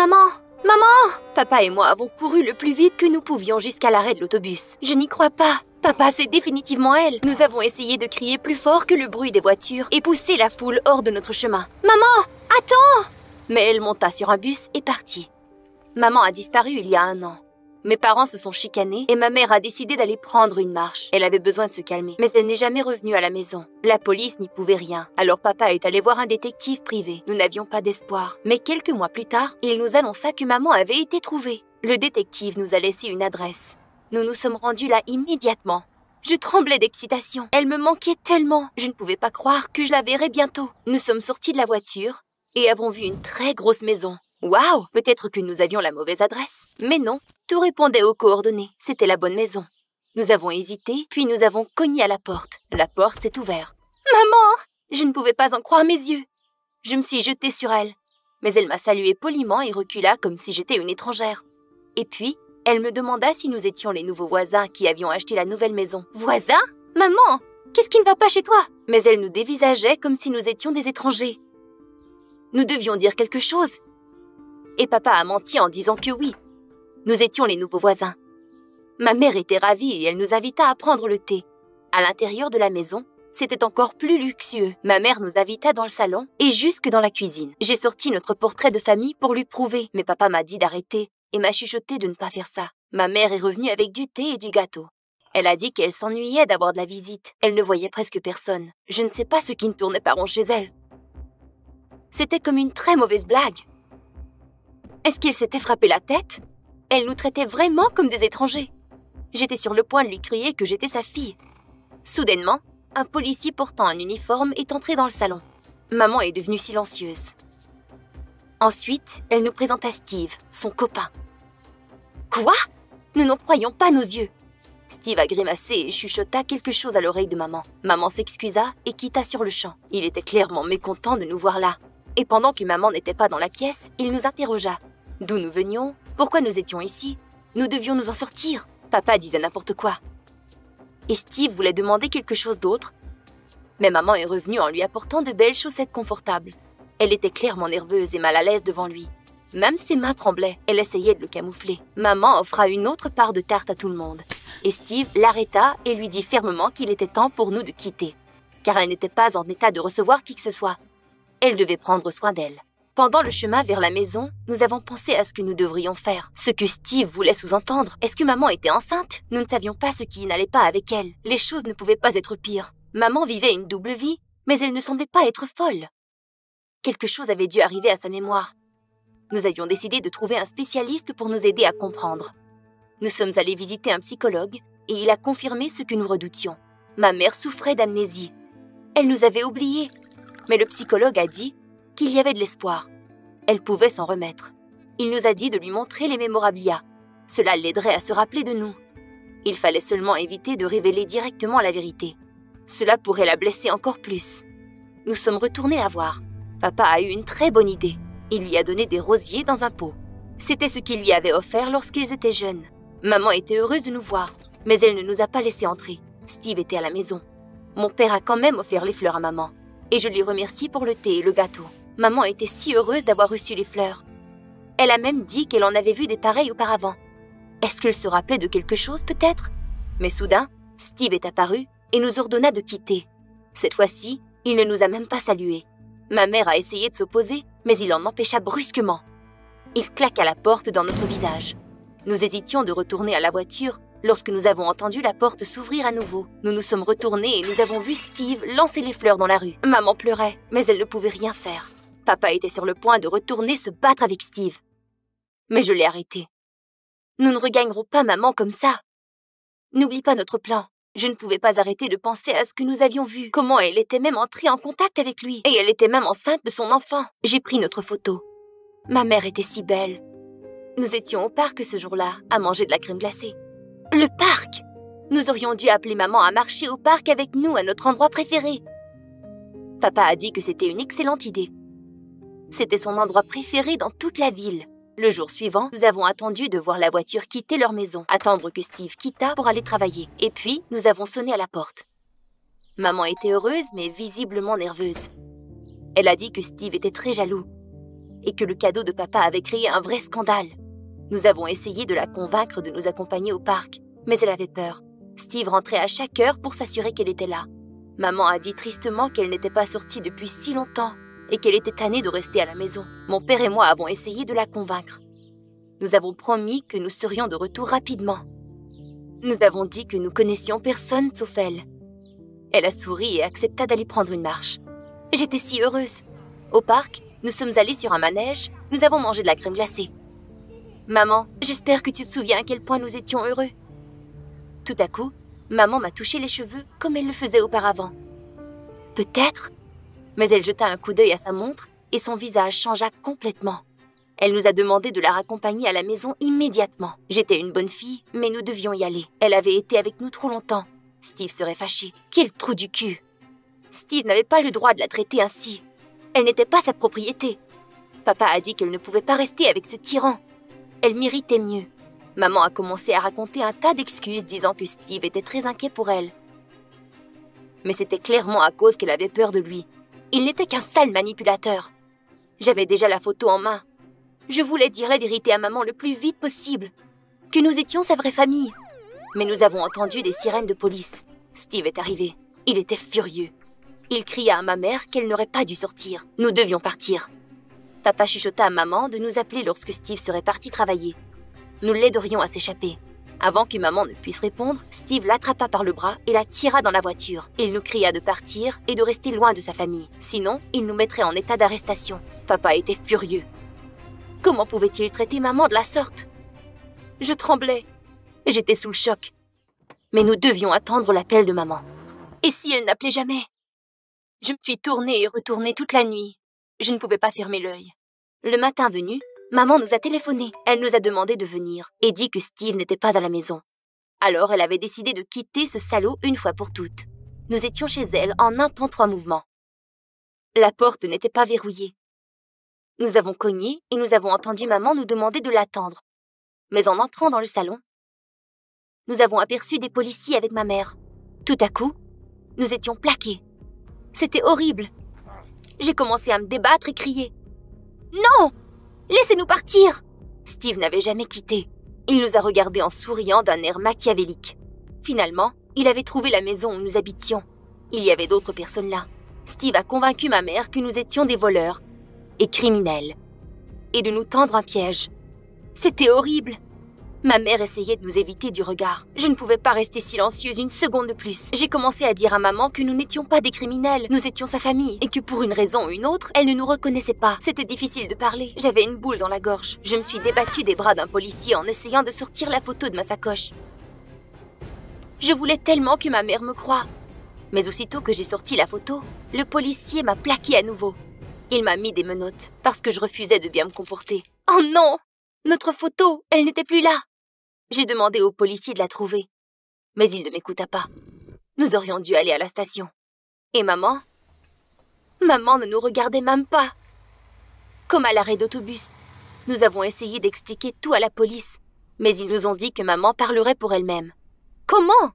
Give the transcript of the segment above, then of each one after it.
Maman! Maman! Papa et moi avons couru le plus vite que nous pouvions jusqu'à l'arrêt de l'autobus. Je n'y crois pas. Papa, c'est définitivement elle. Nous avons essayé de crier plus fort que le bruit des voitures et pousser la foule hors de notre chemin. Maman! Attends! Mais elle monta sur un bus et partit. Maman a disparu il y a 1 an. Mes parents se sont chicanés et ma mère a décidé d'aller prendre une marche. Elle avait besoin de se calmer, mais elle n'est jamais revenue à la maison. La police n'y pouvait rien. Alors papa est allé voir un détective privé. Nous n'avions pas d'espoir. Mais quelques mois plus tard, il nous annonça que maman avait été trouvée. Le détective nous a laissé une adresse. Nous nous sommes rendus là immédiatement. Je tremblais d'excitation. Elle me manquait tellement. Je ne pouvais pas croire que je la verrais bientôt. Nous sommes sortis de la voiture et avons vu une très grosse maison. Waouh! Peut-être que nous avions la mauvaise adresse. Mais non, tout répondait aux coordonnées. C'était la bonne maison. Nous avons hésité, puis nous avons cogné à la porte. La porte s'est ouverte. Maman! Je ne pouvais pas en croire mes yeux. Je me suis jetée sur elle. Mais elle m'a salué poliment et recula comme si j'étais une étrangère. Et puis, elle me demanda si nous étions les nouveaux voisins qui avions acheté la nouvelle maison. Voisins? Maman! Qu'est-ce qui ne va pas chez toi? Mais elle nous dévisageait comme si nous étions des étrangers. Nous devions dire quelque chose. Et papa a menti en disant que oui. Nous étions les nouveaux voisins. Ma mère était ravie et elle nous invita à prendre le thé. À l'intérieur de la maison, c'était encore plus luxueux. Ma mère nous invita dans le salon et jusque dans la cuisine. J'ai sorti notre portrait de famille pour lui prouver, mais papa m'a dit d'arrêter et m'a chuchoté de ne pas faire ça. Ma mère est revenue avec du thé et du gâteau. Elle a dit qu'elle s'ennuyait d'avoir de la visite. Elle ne voyait presque personne. Je ne sais pas ce qui ne tournait pas rond chez elle. C'était comme une très mauvaise blague. Est-ce qu'il s'était frappé la tête? Elle nous traitait vraiment comme des étrangers. J'étais sur le point de lui crier que j'étais sa fille. Soudainement, un policier portant un uniforme est entré dans le salon. Maman est devenue silencieuse. Ensuite, elle nous présenta Steve, son copain. Quoi? Nous n'en croyions pas nos yeux. Steve a grimacé et chuchota quelque chose à l'oreille de maman. Maman s'excusa et quitta sur le champ. Il était clairement mécontent de nous voir là. Et pendant que maman n'était pas dans la pièce, il nous interrogea. D'où nous venions? Pourquoi nous étions ici? Nous devions nous en sortir. Papa disait n'importe quoi. Et Steve voulait demander quelque chose d'autre. Mais maman est revenue en lui apportant de belles chaussettes confortables. Elle était clairement nerveuse et mal à l'aise devant lui. Même ses mains tremblaient, elle essayait de le camoufler. Maman offra une autre part de tarte à tout le monde. Et Steve l'arrêta et lui dit fermement qu'il était temps pour nous de quitter. Car elle n'était pas en état de recevoir qui que ce soit. Elle devait prendre soin d'elle. Pendant le chemin vers la maison, nous avons pensé à ce que nous devrions faire. Ce que Steve voulait sous-entendre. Est-ce que maman était enceinte? Nous ne savions pas ce qui n'allait pas avec elle. Les choses ne pouvaient pas être pires. Maman vivait une double vie, mais elle ne semblait pas être folle. Quelque chose avait dû arriver à sa mémoire. Nous avions décidé de trouver un spécialiste pour nous aider à comprendre. Nous sommes allés visiter un psychologue et il a confirmé ce que nous redoutions. Ma mère souffrait d'amnésie. Elle nous avait oubliés. Mais le psychologue a dit qu'il y avait de l'espoir. Elle pouvait s'en remettre. Il nous a dit de lui montrer les mémorabilia. Cela l'aiderait à se rappeler de nous. Il fallait seulement éviter de révéler directement la vérité. Cela pourrait la blesser encore plus. Nous sommes retournés la voir. Papa a eu une très bonne idée. Il lui a donné des rosiers dans un pot. C'était ce qu'il lui avait offert lorsqu'ils étaient jeunes. Maman était heureuse de nous voir, mais elle ne nous a pas laissé entrer. Steve était à la maison. Mon père a quand même offert les fleurs à maman. Et je l'ai remerciée pour le thé et le gâteau. Maman était si heureuse d'avoir reçu les fleurs. Elle a même dit qu'elle en avait vu des pareils auparavant. Est-ce qu'elle se rappelait de quelque chose peut-être? Mais soudain, Steve est apparu et nous ordonna de quitter. Cette fois-ci, il ne nous a même pas salués. Ma mère a essayé de s'opposer, mais il en empêcha brusquement. Il claqua la porte dans notre visage. Nous hésitions de retourner à la voiture lorsque nous avons entendu la porte s'ouvrir à nouveau. Nous nous sommes retournés et nous avons vu Steve lancer les fleurs dans la rue. Maman pleurait, mais elle ne pouvait rien faire. Papa était sur le point de retourner se battre avec Steve. Mais je l'ai arrêté. Nous ne regagnerons pas maman comme ça. N'oublie pas notre plan. Je ne pouvais pas arrêter de penser à ce que nous avions vu. Comment elle était même entrée en contact avec lui. Et elle était même enceinte de son enfant. J'ai pris notre photo. Ma mère était si belle. Nous étions au parc ce jour-là, à manger de la crème glacée. Le parc! Nous aurions dû appeler maman à marcher au parc avec nous à notre endroit préféré. Papa a dit que c'était une excellente idée. C'était son endroit préféré dans toute la ville. Le jour suivant, nous avons attendu de voir la voiture quitter leur maison, attendre que Steve quittât pour aller travailler. Et puis, nous avons sonné à la porte. Maman était heureuse, mais visiblement nerveuse. Elle a dit que Steve était très jaloux. et que le cadeau de papa avait créé un vrai scandale. Nous avons essayé de la convaincre de nous accompagner au parc, mais elle avait peur. Steve rentrait à chaque heure pour s'assurer qu'elle était là. Maman a dit tristement qu'elle n'était pas sortie depuis si longtemps et qu'elle était tannée de rester à la maison. Mon père et moi avons essayé de la convaincre. Nous avons promis que nous serions de retour rapidement. Nous avons dit que nous connaissions personne sauf elle. Elle a souri et accepta d'aller prendre une marche. J'étais si heureuse. Au parc, nous sommes allés sur un manège, nous avons mangé de la crème glacée. Maman, j'espère que tu te souviens à quel point nous étions heureux. Tout à coup, maman m'a touché les cheveux comme elle le faisait auparavant. Peut-être, mais elle jeta un coup d'œil à sa montre et son visage changea complètement. Elle nous a demandé de la raccompagner à la maison immédiatement. J'étais une bonne fille, mais nous devions y aller. Elle avait été avec nous trop longtemps. Steve serait fâché. Quel trou du cul! Steve n'avait pas le droit de la traiter ainsi. Elle n'était pas sa propriété. Papa a dit qu'elle ne pouvait pas rester avec ce tyran. Elle méritait mieux. Maman a commencé à raconter un tas d'excuses disant que Steve était très inquiet pour elle. Mais c'était clairement à cause qu'elle avait peur de lui. Il n'était qu'un sale manipulateur. J'avais déjà la photo en main. Je voulais dire la vérité à maman le plus vite possible. Que nous étions sa vraie famille. Mais nous avons entendu des sirènes de police. Steve est arrivé. Il était furieux. Il cria à ma mère qu'elle n'aurait pas dû sortir. Nous devions partir. Papa chuchota à maman de nous appeler lorsque Steve serait parti travailler. Nous l'aiderions à s'échapper. Avant que maman ne puisse répondre, Steve l'attrapa par le bras et la tira dans la voiture. Il nous cria de partir et de rester loin de sa famille. Sinon, il nous mettrait en état d'arrestation. Papa était furieux. Comment pouvait-il traiter maman de la sorte? Je tremblais. J'étais sous le choc. Mais nous devions attendre l'appel de maman. Et si elle n'appelait jamais? Je me suis tournée et retournée toute la nuit. Je ne pouvais pas fermer l'œil. Le matin venu, maman nous a téléphoné. Elle nous a demandé de venir et dit que Steve n'était pas à la maison. Alors elle avait décidé de quitter ce salaud une fois pour toutes. Nous étions chez elle en un temps 3 mouvements. La porte n'était pas verrouillée. Nous avons cogné et nous avons entendu maman nous demander de l'attendre. Mais en entrant dans le salon, nous avons aperçu des policiers avec ma mère. Tout à coup, nous étions plaqués. C'était horrible. J'ai commencé à me débattre et crier. « Non! Laissez-nous partir !» Steve n'avait jamais quitté. Il nous a regardés en souriant d'un air machiavélique. Finalement, il avait trouvé la maison où nous habitions. Il y avait d'autres personnes là. Steve a convaincu ma mère que nous étions des voleurs et criminels, et de nous tendre un piège. C'était horrible. Ma mère essayait de nous éviter du regard. Je ne pouvais pas rester silencieuse une seconde de plus. J'ai commencé à dire à maman que nous n'étions pas des criminels, nous étions sa famille, et que pour une raison ou une autre, elle ne nous reconnaissait pas. C'était difficile de parler. J'avais une boule dans la gorge. Je me suis débattue des bras d'un policier en essayant de sortir la photo de ma sacoche. Je voulais tellement que ma mère me croie. Mais aussitôt que j'ai sorti la photo, le policier m'a plaqué à nouveau. Il m'a mis des menottes parce que je refusais de bien me comporter. Oh non! Notre photo, elle n'était plus là. J'ai demandé au policier de la trouver, mais il ne m'écouta pas. Nous aurions dû aller à la station. Et maman ne nous regardait même pas. Comme à l'arrêt d'autobus, nous avons essayé d'expliquer tout à la police, mais ils nous ont dit que maman parlerait pour elle-même. Comment?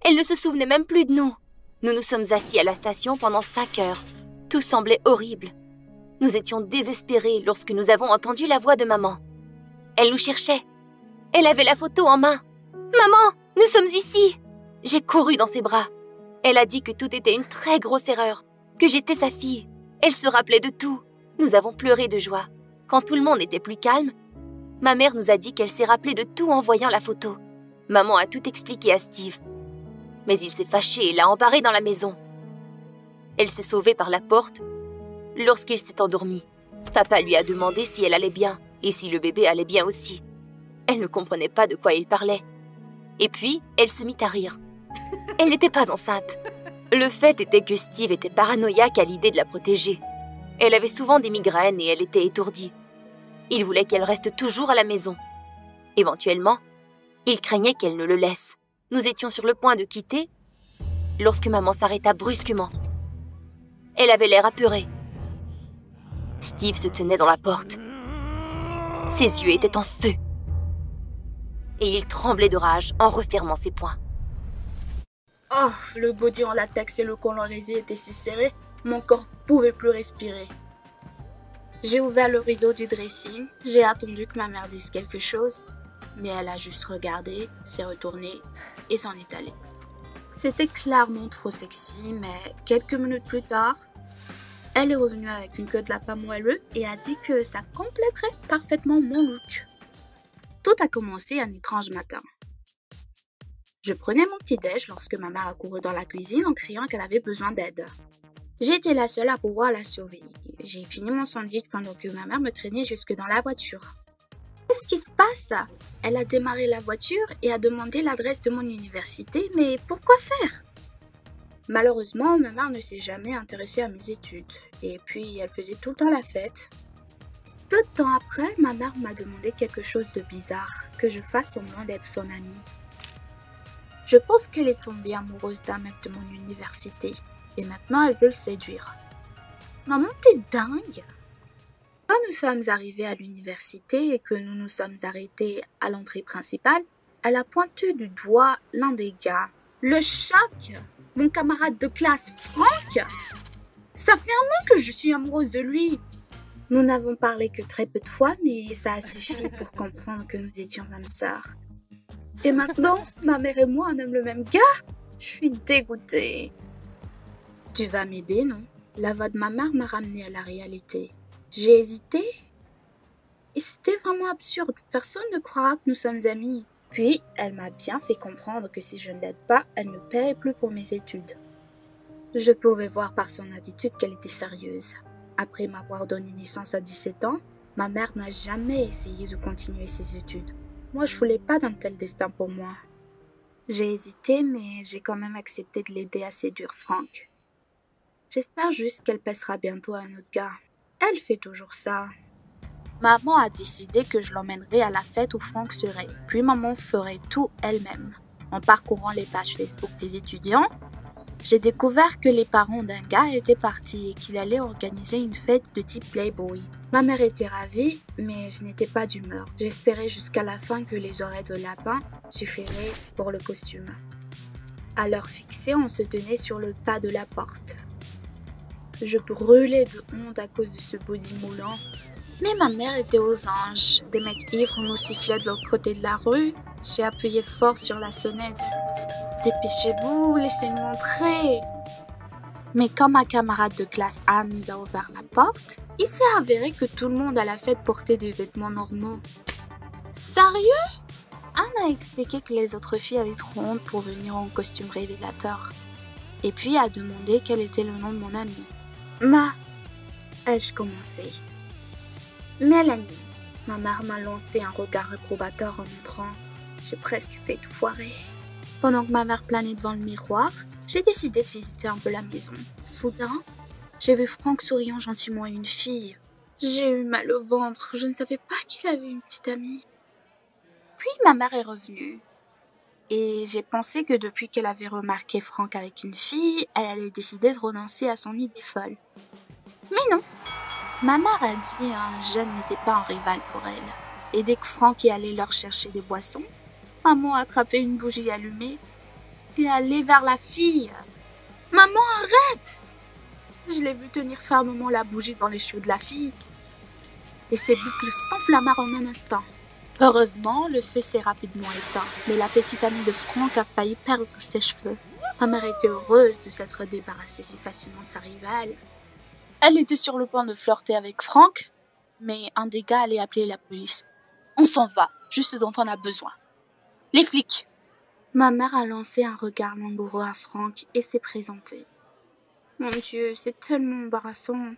Elle ne se souvenait même plus de nous. Nous nous sommes assis à la station pendant 5 heures. Tout semblait horrible. Nous étions désespérés lorsque nous avons entendu la voix de maman. Elle nous cherchait. Elle avait la photo en main. « Maman, nous sommes ici !» J'ai couru dans ses bras. Elle a dit que tout était une très grosse erreur, que j'étais sa fille. Elle se rappelait de tout. Nous avons pleuré de joie. Quand tout le monde était plus calme, ma mère nous a dit qu'elle s'est rappelée de tout en voyant la photo. Maman a tout expliqué à Steve. Mais il s'est fâché et l'a embarré dans la maison. Elle s'est sauvée par la porte lorsqu'il s'est endormi. Papa lui a demandé si elle allait bien et si le bébé allait bien aussi. Elle ne comprenait pas de quoi il parlait. Et puis, elle se mit à rire. Elle n'était pas enceinte. Le fait était que Steve était paranoïaque à l'idée de la protéger. Elle avait souvent des migraines et elle était étourdie. Il voulait qu'elle reste toujours à la maison. Éventuellement, il craignait qu'elle ne le laisse. Nous étions sur le point de quitter lorsque maman s'arrêta brusquement. Elle avait l'air apeurée. Steve se tenait dans la porte. Ses yeux étaient en feu. Et il tremblait de rage en refermant ses poings. Oh, le body en latex et le collant résé étaient si serrés, mon corps pouvait plus respirer. J'ai ouvert le rideau du dressing, j'ai attendu que ma mère dise quelque chose, mais elle a juste regardé, s'est retournée et s'en est allée. C'était clairement trop sexy, mais quelques minutes plus tard, elle est revenue avec une queue de lapin moelleux et a dit que ça compléterait parfaitement mon look. Tout a commencé un étrange matin. Je prenais mon petit-déj lorsque ma mère a couru dans la cuisine en criant qu'elle avait besoin d'aide. J'étais la seule à pouvoir la surveiller. J'ai fini mon sandwich pendant que ma mère me traînait jusque dans la voiture. Qu'est-ce qui se passe? Elle a démarré la voiture et a demandé l'adresse de mon université, mais pourquoi faire? Malheureusement, ma mère ne s'est jamais intéressée à mes études, et puis elle faisait tout le temps la fête. Peu de temps après, ma mère m'a demandé quelque chose de bizarre, que je fasse semblant d'être son amie. Je pense qu'elle est tombée amoureuse d'un mec de mon université, et maintenant elle veut le séduire. Maman, t'es dingue! Quand nous sommes arrivés à l'université et que nous nous sommes arrêtés à l'entrée principale, elle a pointé du doigt l'un des gars. Le choc! Mon camarade de classe, Franck! Ça fait un an que je suis amoureuse de lui! Nous n'avons parlé que très peu de fois, mais ça a suffi pour comprendre que nous étions âmes sœurs. Et maintenant, ma mère et moi, on aime le même gars? Je suis dégoûtée. Tu vas m'aider, non? La voix de ma mère m'a ramenée à la réalité. J'ai hésité. Et c'était vraiment absurde. Personne ne croira que nous sommes amis. Puis, elle m'a bien fait comprendre que si je ne l'aide pas, elle ne paierait plus pour mes études. Je pouvais voir par son attitude qu'elle était sérieuse. Après m'avoir donné naissance à 17 ans, ma mère n'a jamais essayé de continuer ses études. Moi, je voulais pas d'un tel destin pour moi. J'ai hésité, mais j'ai quand même accepté de l'aider à séduire Franck. J'espère juste qu'elle passera bientôt à un autre gars. Elle fait toujours ça. Maman a décidé que je l'emmènerais à la fête où Franck serait. Puis maman ferait tout elle-même. En parcourant les pages Facebook des étudiants, j'ai découvert que les parents d'un gars étaient partis et qu'il allait organiser une fête de type Playboy. Ma mère était ravie, mais je n'étais pas d'humeur. J'espérais jusqu'à la fin que les oreilles de lapin suffiraient pour le costume. À l'heure fixée, on se tenait sur le pas de la porte. Je brûlais de honte à cause de ce body moulant. Mais ma mère était aux anges. Des mecs ivres nous sifflaient de l'autre côté de la rue. J'ai appuyé fort sur la sonnette. « Dépêchez-vous, laissez-nous entrer !» Mais quand ma camarade de classe Anne nous a ouvert la porte, il s'est avéré que tout le monde à la fête portait des vêtements normaux. Sérieux? Anne a expliqué que les autres filles avaient trop honte pour venir en costume révélateur. Et puis a demandé quel était le nom de mon amie. Ai-je commencé? Mélanie. Ma mère m'a lancé un regard réprobateur en entrant. J'ai presque fait tout foirer. Pendant que ma mère planait devant le miroir, j'ai décidé de visiter un peu la maison. Soudain, j'ai vu Franck souriant gentiment à une fille. J'ai eu mal au ventre, je ne savais pas qu'il avait une petite amie. Puis ma mère est revenue. Et j'ai pensé que depuis qu'elle avait remarqué Franck avec une fille, elle allait décider de renoncer à son idée folle. Mais non. Ma mère a dit un jeune n'était pas un rival pour elle. Et dès que Franck est allé leur chercher des boissons, maman a attrapé une bougie allumée et allé vers la fille. « Maman, arrête !» Je l'ai vu tenir fermement la bougie dans les cheveux de la fille. Et ses boucles s'enflammèrent en un instant. Heureusement, le feu s'est rapidement éteint, mais la petite amie de Franck a failli perdre ses cheveux. Ma mère était heureuse de s'être débarrassée si facilement de sa rivale. Elle était sur le point de flirter avec Franck, mais un des gars allait appeler la police. « On s'en va, juste ce dont on a besoin. » Les flics! Ma mère a lancé un regard langoureux à Franck et s'est présentée. Mon Dieu, c'est tellement embarrassant.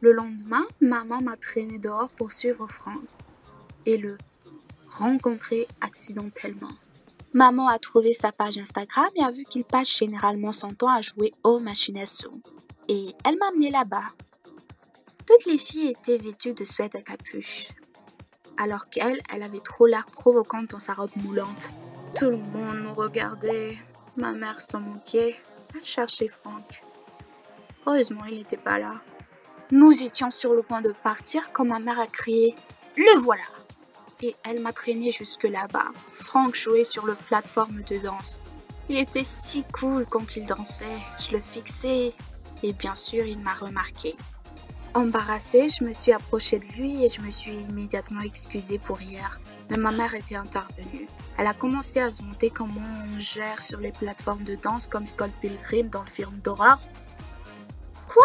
Le lendemain, maman m'a traîné dehors pour suivre Franck et le rencontrer accidentellement. Maman a trouvé sa page Instagram et a vu qu'il passe généralement son temps à jouer aux machines à sous. Et elle m'a amenée là-bas. Toutes les filles étaient vêtues de sweats à capuche, alors qu'elle avait trop l'air provocante dans sa robe moulante. Tout le monde nous regardait. Ma mère s'en moquait. Elle cherchait Franck. Heureusement, il n'était pas là. Nous étions sur le point de partir quand ma mère a crié « Le voilà !» Et elle m'a traîné jusque là-bas. Franck jouait sur le plateforme de danse. Il était si cool quand il dansait. Je le fixais. Et bien sûr, il m'a remarqué. Embarrassée, je me suis approchée de lui et je me suis immédiatement excusée pour hier. Mais ma mère était intervenue. Elle a commencé à se demander comment on gère sur les plateformes de danse comme Scott Pilgrim dans le film d'horreur. Quoi?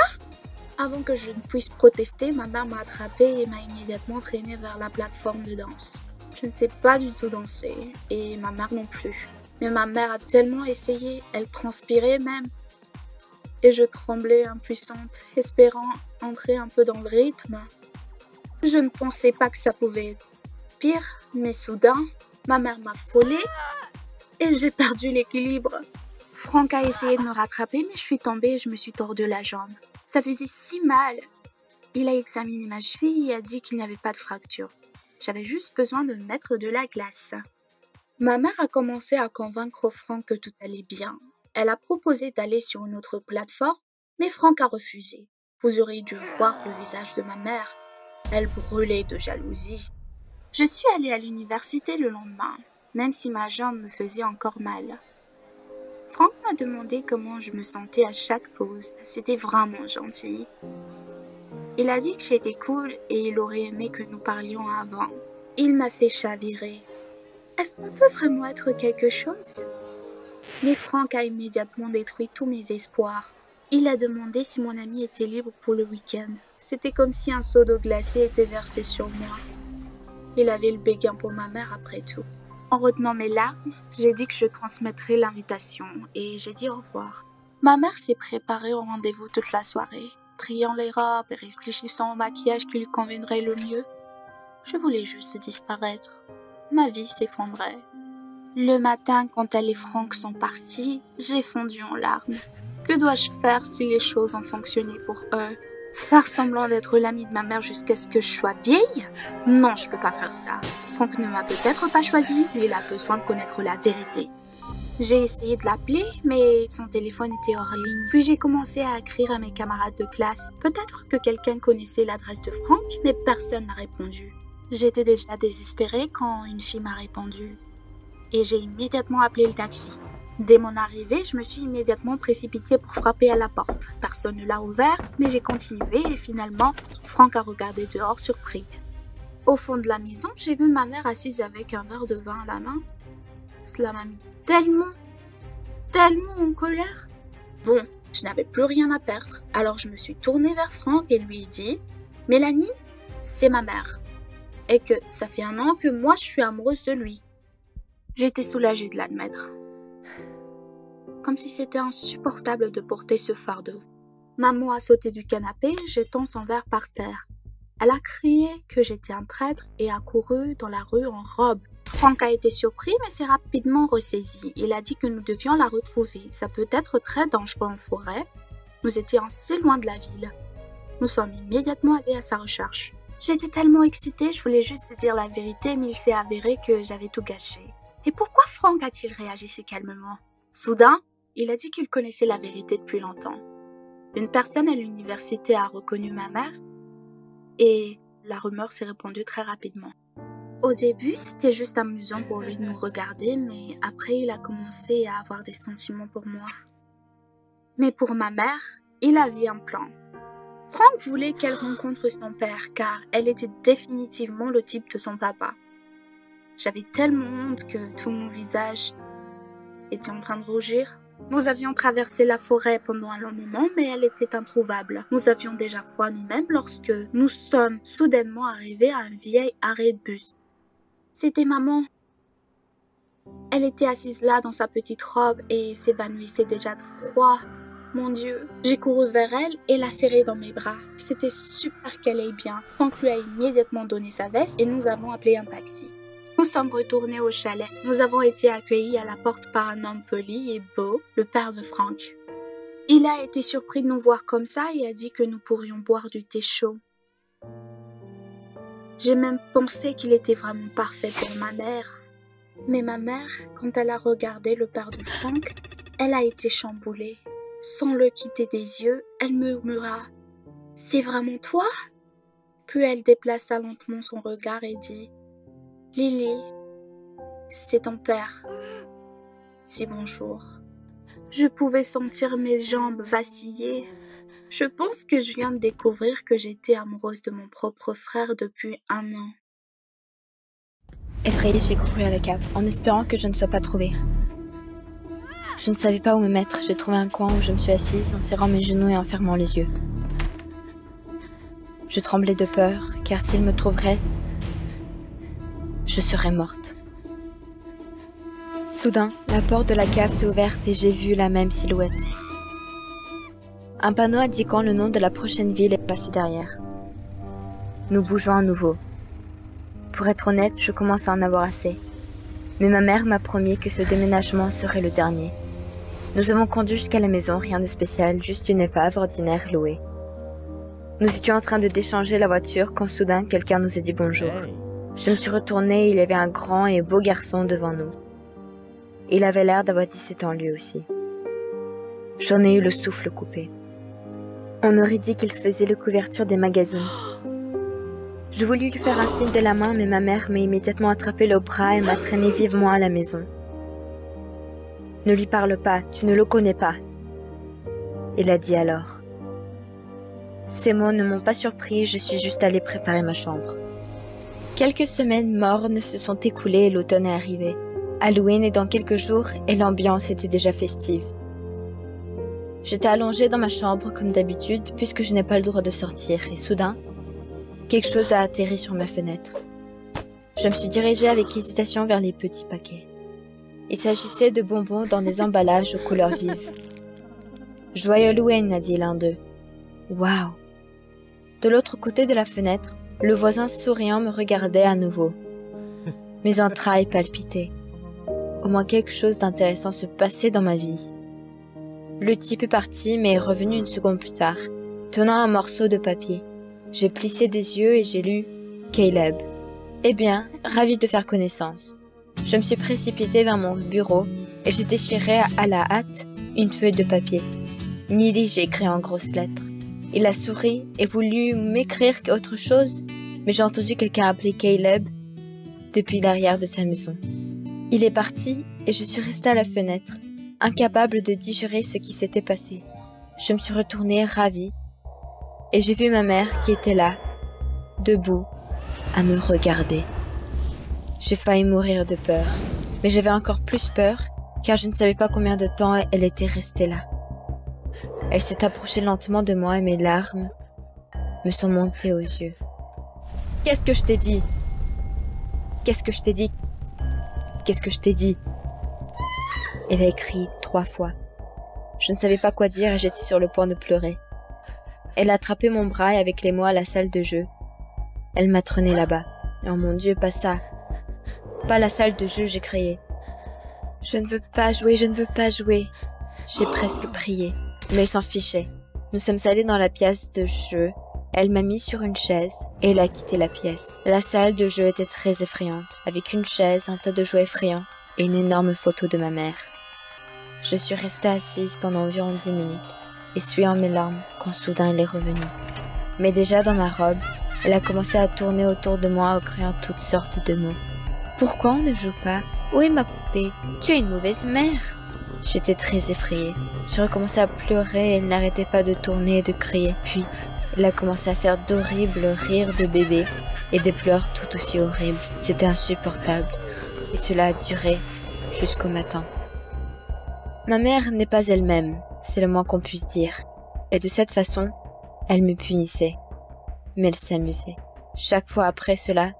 Avant que je ne puisse protester, ma mère m'a attrapée et m'a immédiatement traînée vers la plateforme de danse. Je ne sais pas du tout danser, et ma mère non plus. Mais ma mère a tellement essayé, elle transpirait même. Et je tremblais impuissante, espérant entrer un peu dans le rythme. Je ne pensais pas que ça pouvait être pire, mais soudain, ma mère m'a frôlée et j'ai perdu l'équilibre. Franck a essayé de me rattraper, mais je suis tombée et je me suis tordu la jambe. Ça faisait si mal. Il a examiné ma cheville et a dit qu'il n'y avait pas de fracture. J'avais juste besoin de mettre de la glace. Ma mère a commencé à convaincre Franck que tout allait bien. Elle a proposé d'aller sur une autre plateforme, mais Franck a refusé. Vous auriez dû voir le visage de ma mère. Elle brûlait de jalousie. Je suis allée à l'université le lendemain, même si ma jambe me faisait encore mal. Franck m'a demandé comment je me sentais à chaque pause. C'était vraiment gentil. Il a dit que j'étais cool et il aurait aimé que nous parlions avant. Il m'a fait chavirer. Est-ce qu'on peut vraiment être quelque chose? Mais Franck a immédiatement détruit tous mes espoirs. Il a demandé si mon ami était libre pour le week-end. C'était comme si un seau d'eau glacée était versé sur moi. Il avait le béguin pour ma mère après tout. En retenant mes larmes, j'ai dit que je transmettrais l'invitation et j'ai dit au revoir. Ma mère s'est préparée au rendez-vous toute la soirée, triant les robes et réfléchissant au maquillage qui lui conviendrait le mieux. Je voulais juste disparaître. Ma vie s'effondrait. Le matin, quand elle et Franck sont partis, j'ai fondu en larmes. Que dois-je faire si les choses ont fonctionné pour eux? Faire semblant d'être l'ami de ma mère jusqu'à ce que je sois vieille? Non, je peux pas faire ça. Franck ne m'a peut-être pas choisi, mais il a besoin de connaître la vérité. J'ai essayé de l'appeler, mais son téléphone était hors ligne. Puis j'ai commencé à écrire à mes camarades de classe. Peut-être que quelqu'un connaissait l'adresse de Franck, mais personne n'a répondu. J'étais déjà désespérée quand une fille m'a répondu. Et j'ai immédiatement appelé le taxi. Dès mon arrivée, je me suis immédiatement précipitée pour frapper à la porte. Personne ne l'a ouvert, mais j'ai continué et finalement, Franck a regardé dehors surpris. Au fond de la maison, j'ai vu ma mère assise avec un verre de vin à la main. Cela m'a mis tellement en colère. Bon, je n'avais plus rien à perdre, alors je me suis tournée vers Franck et lui ai dit « Mélanie, c'est ma mère. Et que ça fait 1 an que moi je suis amoureuse de lui. » J'étais soulagée de l'admettre. Comme si c'était insupportable de porter ce fardeau. Maman a sauté du canapé, jetant son verre par terre. Elle a crié que j'étais un traître et a couru dans la rue en robe. Franck a été surpris mais s'est rapidement ressaisi. Il a dit que nous devions la retrouver. Ça peut être très dangereux en forêt. Nous étions assez loin de la ville. Nous sommes immédiatement allés à sa recherche. J'étais tellement excitée, je voulais juste dire la vérité, mais il s'est avéré que j'avais tout gâché. Et pourquoi Franck a-t-il réagi si calmement? Soudain, il a dit qu'il connaissait la vérité depuis longtemps. Une personne à l'université a reconnu ma mère et la rumeur s'est répandue très rapidement. Au début, c'était juste amusant pour lui de nous regarder, mais après, il a commencé à avoir des sentiments pour moi. Mais pour ma mère, il avait un plan. Franck voulait qu'elle rencontre son père, car elle était définitivement le type de son papa. J'avais tellement honte que tout mon visage était en train de rougir. Nous avions traversé la forêt pendant un long moment, mais elle était introuvable. Nous avions déjà froid nous-mêmes lorsque nous sommes soudainement arrivés à un vieil arrêt de bus. C'était maman. Elle était assise là dans sa petite robe et s'évanouissait déjà de froid. Mon Dieu, j'ai couru vers elle et la serré dans mes bras. C'était super qu'elle aille bien. Franck lui a immédiatement donné sa veste et nous avons appelé un taxi. Nous sommes retournés au chalet. Nous avons été accueillis à la porte par un homme poli et beau, le père de Franck. Il a été surpris de nous voir comme ça et a dit que nous pourrions boire du thé chaud. J'ai même pensé qu'il était vraiment parfait pour ma mère. Mais ma mère, quand elle a regardé le père de Franck, elle a été chamboulée. Sans le quitter des yeux, elle murmura « C'est vraiment toi ?» Puis elle déplaça lentement son regard et dit « Lily, c'est ton père. Dis bonjour. » Je pouvais sentir mes jambes vaciller. Je pense que je viens de découvrir que j'étais amoureuse de mon propre frère depuis 1 an. Effrayée, j'ai couru à la cave, en espérant que je ne sois pas trouvée. Je ne savais pas où me mettre, j'ai trouvé un coin où je me suis assise en serrant mes genoux et en fermant les yeux. Je tremblais de peur, car s'il me trouverait, je serais morte. Soudain, la porte de la cave s'est ouverte et j'ai vu la même silhouette. Un panneau indiquant le nom de la prochaine ville est passé derrière. Nous bougeons à nouveau. Pour être honnête, je commence à en avoir assez. Mais ma mère m'a promis que ce déménagement serait le dernier. Nous avons conduit jusqu'à la maison, rien de spécial, juste une épave ordinaire louée. Nous étions en train de déchanger la voiture quand soudain quelqu'un nous a dit bonjour. Je me suis retournée et il y avait un grand et beau garçon devant nous. Il avait l'air d'avoir 17 ans lui aussi. J'en ai eu le souffle coupé. On aurait dit qu'il faisait les couvertures des magazines. Je voulus lui faire un signe de la main, mais ma mère m'a immédiatement attrapé le bras et m'a traîné vivement à la maison. « Ne lui parle pas, tu ne le connais pas. » Il a dit alors. Ces mots ne m'ont pas surpris, je suis juste allée préparer ma chambre. Quelques semaines mornes se sont écoulées et l'automne est arrivé. Halloween est dans quelques jours et l'ambiance était déjà festive. J'étais allongée dans ma chambre comme d'habitude puisque je n'ai pas le droit de sortir et soudain, quelque chose a atterri sur ma fenêtre. Je me suis dirigée avec hésitation vers les petits paquets. Il s'agissait de bonbons dans des emballages aux couleurs vives. « Joyeux Halloween » a dit l'un d'eux. « Waouh !» De l'autre côté de la fenêtre, le voisin souriant me regardait à nouveau. Mes entrailles palpitaient. Au moins quelque chose d'intéressant se passait dans ma vie. Le type est parti mais est revenu une seconde plus tard, tenant un morceau de papier. J'ai plissé des yeux et j'ai lu « Caleb ». Eh bien, ravi de faire connaissance. Je me suis précipitée vers mon bureau et j'ai déchiré à la hâte une feuille de papier. « Millie » j'ai écrit en grosses lettres. Il a souri et voulu m'écrire autre chose, mais j'ai entendu quelqu'un appeler Caleb depuis l'arrière de sa maison. Il est parti et je suis restée à la fenêtre, incapable de digérer ce qui s'était passé. Je me suis retournée ravie et j'ai vu ma mère qui était là, debout, à me regarder. J'ai failli mourir de peur, mais j'avais encore plus peur car je ne savais pas combien de temps elle était restée là. Elle s'est approchée lentement de moi et mes larmes me sont montées aux yeux. « Qu'est-ce que je t'ai dit ? Qu'est-ce que je t'ai dit ? Qu'est-ce que je t'ai dit ?» Elle a écrit 3 fois. Je ne savais pas quoi dire et j'étais sur le point de pleurer. Elle a attrapé mon bras et avec les mots à la salle de jeu, elle m'a traîné là-bas. Oh mon Dieu, pas ça. Pas la salle de jeu, j'ai crié. Je ne veux pas jouer, je ne veux pas jouer. J'ai presque prié, mais elle s'en fichait. Nous sommes allés dans la pièce de jeu. Elle m'a mis sur une chaise et elle a quitté la pièce. La salle de jeu était très effrayante, avec une chaise, un tas de jouets effrayants et une énorme photo de ma mère. Je suis restée assise pendant environ 10 minutes, essuyant mes larmes quand soudain elle est revenue. Mais déjà dans ma robe, elle a commencé à tourner autour de moi en criant toutes sortes de mots. « Pourquoi on ne joue pas ? Où est ma poupée ? Tu es une mauvaise mère !» J'étais très effrayée. J'ai recommencé à pleurer et elle n'arrêtait pas de tourner et de crier. Puis, elle a commencé à faire d'horribles rires de bébé et des pleurs tout aussi horribles. C'était insupportable. Et cela a duré jusqu'au matin. Ma mère n'est pas elle-même, c'est le moins qu'on puisse dire. Et de cette façon, elle me punissait. Mais elle s'amusait. Chaque fois après cela,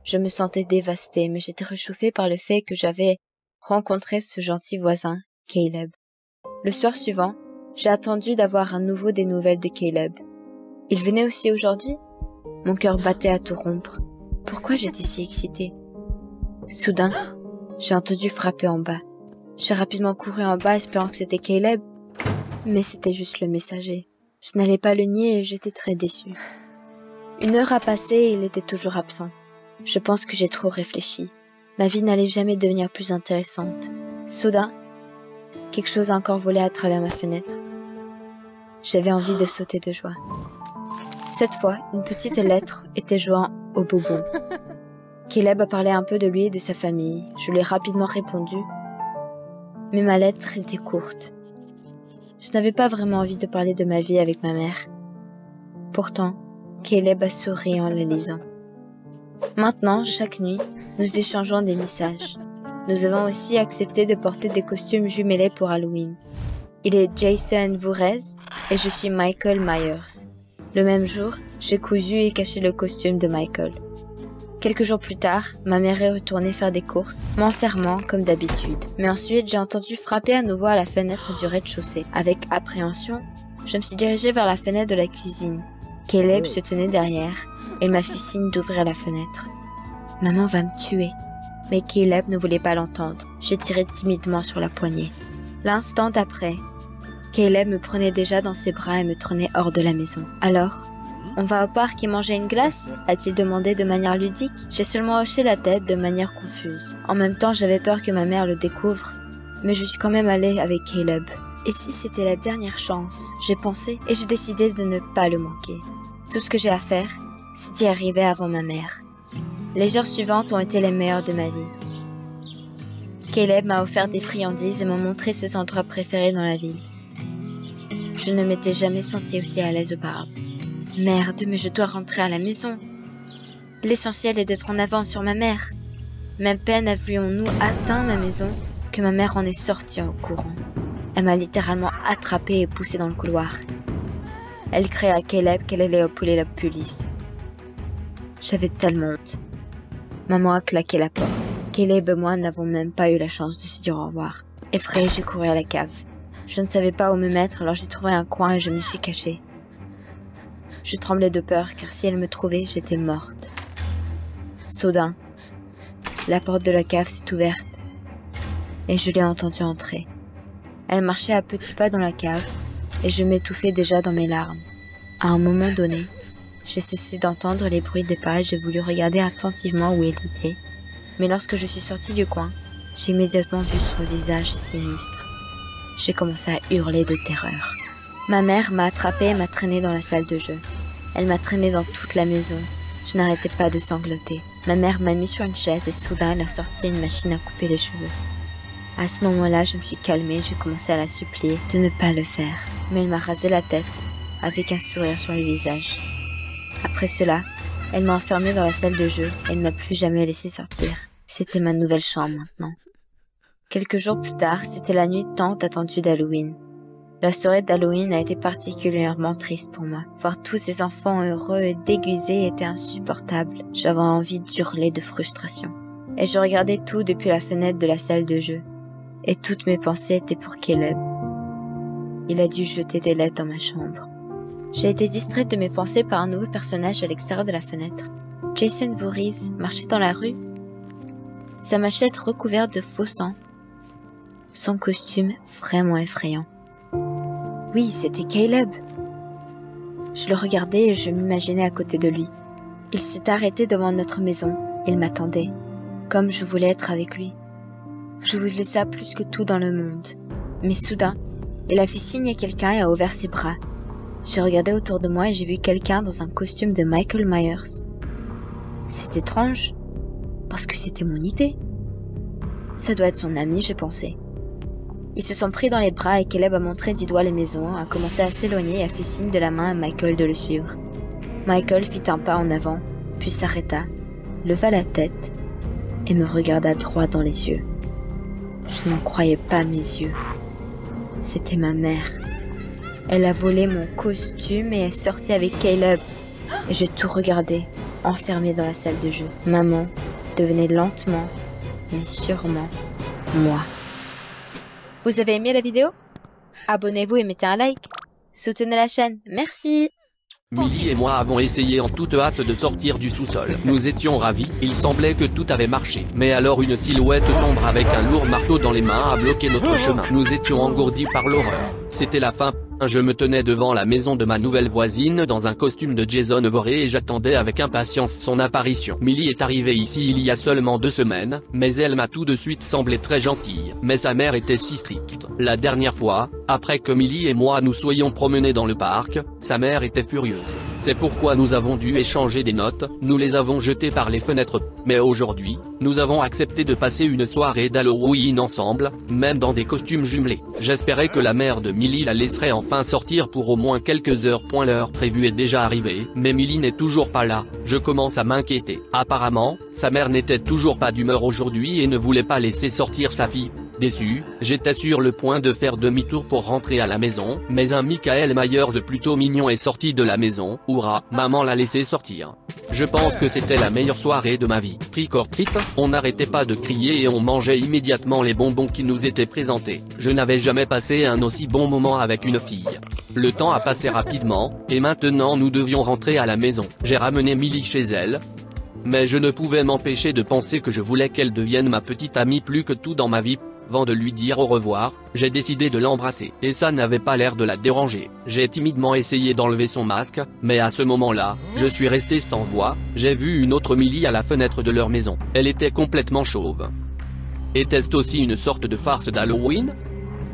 je me sentais dévastée, mais j'étais réchauffée par le fait que j'avais rencontré ce gentil voisin, Caleb. Le soir suivant, j'ai attendu d'avoir à nouveau des nouvelles de Caleb. Il venait aussi aujourd'hui ? Mon cœur battait à tout rompre. Pourquoi j'étais si excitée ? Soudain, j'ai entendu frapper en bas. J'ai rapidement couru en bas espérant que c'était Caleb, mais c'était juste le messager. Je n'allais pas le nier et j'étais très déçue. 1 heure a passé et il était toujours absent. Je pense que j'ai trop réfléchi. Ma vie n'allait jamais devenir plus intéressante. Soudain, quelque chose a encore volé à travers ma fenêtre. J'avais envie de sauter de joie. Cette fois, une petite lettre était jointe au bonbon. Caleb a parlé un peu de lui et de sa famille. Je lui ai rapidement répondu, mais ma lettre était courte. Je n'avais pas vraiment envie de parler de ma vie avec ma mère. Pourtant, Caleb a souri en la lisant. Maintenant, chaque nuit, nous échangeons des messages. Nous avons aussi accepté de porter des costumes jumelés pour Halloween. Il est Jason Voorhees et je suis Michael Myers. Le même jour, j'ai cousu et caché le costume de Michael. Quelques jours plus tard, ma mère est retournée faire des courses, m'enfermant comme d'habitude. Mais ensuite, j'ai entendu frapper à nouveau à la fenêtre du rez-de-chaussée. Avec appréhension, je me suis dirigée vers la fenêtre de la cuisine. Caleb se tenait derrière et il m'a fait signe d'ouvrir la fenêtre. « Maman va me tuer !» Mais Caleb ne voulait pas l'entendre. J'ai tiré timidement sur la poignée. L'instant d'après, Caleb me prenait déjà dans ses bras et me traînait hors de la maison. « Alors ? On va au parc et manger une glace ?» a-t-il demandé de manière ludique. J'ai seulement hoché la tête de manière confuse. En même temps, j'avais peur que ma mère le découvre, mais je suis quand même allée avec Caleb. Et si c'était la dernière chance, j'ai pensé, et j'ai décidé de ne pas le manquer. Tout ce que j'ai à faire, c'est d'y arriver avant ma mère. Les heures suivantes ont été les meilleures de ma vie. Caleb m'a offert des friandises et m'a montré ses endroits préférés dans la ville. Je ne m'étais jamais sentie aussi à l'aise auparavant. Merde, mais je dois rentrer à la maison. L'essentiel est d'être en avance sur ma mère. Même peine avions-nous atteint ma maison que ma mère en est sortie en courant. Elle m'a littéralement attrapée et poussée dans le couloir. Elle cria à Caleb qu'elle allait appeler la police. J'avais tellement honte. Maman a claqué la porte. Caleb et moi n'avons même pas eu la chance de se dire au revoir. Effrayée, j'ai couru à la cave. Je ne savais pas où me mettre, alors j'ai trouvé un coin et je me suis cachée. Je tremblais de peur, car si elle me trouvait, j'étais morte. Soudain, la porte de la cave s'est ouverte, et je l'ai entendue entrer. Elle marchait à petits pas dans la cave, et je m'étouffais déjà dans mes larmes. À un moment donné, j'ai cessé d'entendre les bruits des pas et j'ai voulu regarder attentivement où elle était. Mais lorsque je suis sortie du coin, j'ai immédiatement vu son visage sinistre. J'ai commencé à hurler de terreur. Ma mère m'a attrapée et m'a traînée dans la salle de jeu. Elle m'a traînée dans toute la maison. Je n'arrêtais pas de sangloter. Ma mère m'a mis sur une chaise et soudain elle a sorti une machine à couper les cheveux. À ce moment-là, je me suis calmée et j'ai commencé à la supplier de ne pas le faire. Mais elle m'a rasé la tête, avec un sourire sur le visage. Après cela, elle m'a enfermée dans la salle de jeu et ne m'a plus jamais laissé sortir. C'était ma nouvelle chambre maintenant. Quelques jours plus tard, c'était la nuit tant attendue d'Halloween. La soirée d'Halloween a été particulièrement triste pour moi. Voir tous ces enfants heureux et déguisés était insupportable. J'avais envie d'hurler de frustration. Et je regardais tout depuis la fenêtre de la salle de jeu. Et toutes mes pensées étaient pour Caleb. Il a dû jeter des lettres dans ma chambre. J'ai été distraite de mes pensées par un nouveau personnage à l'extérieur de la fenêtre. Jason Voorhees marchait dans la rue. Sa machette recouverte de faux sang. Son costume vraiment effrayant. Oui, c'était Caleb. Je le regardais et je m'imaginais à côté de lui. Il s'est arrêté devant notre maison. Il m'attendait, comme je voulais être avec lui. Je voulais ça plus que tout dans le monde. Mais soudain, il a fait signe à quelqu'un et a ouvert ses bras. J'ai regardé autour de moi et j'ai vu quelqu'un dans un costume de Michael Myers. C'est étrange, parce que c'était mon idée. Ça doit être son ami, j'ai pensé. Ils se sont pris dans les bras et Caleb a montré du doigt les maisons, a commencé à s'éloigner et a fait signe de la main à Michael de le suivre. Michael fit un pas en avant, puis s'arrêta, leva la tête et me regarda droit dans les yeux. Je n'en croyais pas mes yeux. C'était ma mère. Elle a volé mon costume et est sortie avec Caleb. Et j'ai tout regardé, enfermé dans la salle de jeu. Maman devenait lentement, mais sûrement, moi. Vous avez aimé la vidéo? Abonnez-vous et mettez un like. Soutenez la chaîne. Merci. Millie et moi avons essayé en toute hâte de sortir du sous-sol. Nous étions ravis, il semblait que tout avait marché. Mais alors une silhouette sombre avec un lourd marteau dans les mains a bloqué notre chemin. Nous étions engourdis par l'horreur. C'était la fin. Je me tenais devant la maison de ma nouvelle voisine dans un costume de Jason Voorhees et j'attendais avec impatience son apparition. Millie est arrivée ici il y a seulement 2 semaines, mais elle m'a tout de suite semblé très gentille. Mais sa mère était si stricte. La dernière fois, après que Millie et moi nous soyons promenés dans le parc, sa mère était furieuse. C'est pourquoi nous avons dû échanger des notes, nous les avons jetées par les fenêtres. Mais aujourd'hui, nous avons accepté de passer une soirée d'Halloween ensemble, même dans des costumes jumelés. J'espérais que la mère de Millie la laisserait enfin sortir pour au moins quelques heures. L'heure prévue est déjà arrivée, mais Millie n'est toujours pas là. Je commence à m'inquiéter. Apparemment, sa mère n'était toujours pas d'humeur aujourd'hui et ne voulait pas laisser sortir sa fille. Déçu, j'étais sur le point de faire demi-tour pour rentrer à la maison, mais un Michael Myers plutôt mignon est sorti de la maison. Hurrah, maman l'a laissé sortir. Je pense que c'était la meilleure soirée de ma vie. Trick or treat, on n'arrêtait pas de crier et on mangeait immédiatement les bonbons qui nous étaient présentés. Je n'avais jamais passé un aussi bon moment avec une fille. Le temps a passé rapidement, et maintenant nous devions rentrer à la maison. J'ai ramené Millie chez elle, mais je ne pouvais m'empêcher de penser que je voulais qu'elle devienne ma petite amie plus que tout dans ma vie. Avant de lui dire au revoir, j'ai décidé de l'embrasser, et ça n'avait pas l'air de la déranger. J'ai timidement essayé d'enlever son masque, mais à ce moment-là, je suis resté sans voix. J'ai vu une autre Millie à la fenêtre de leur maison. Elle était complètement chauve. Était-ce aussi une sorte de farce d'Halloween?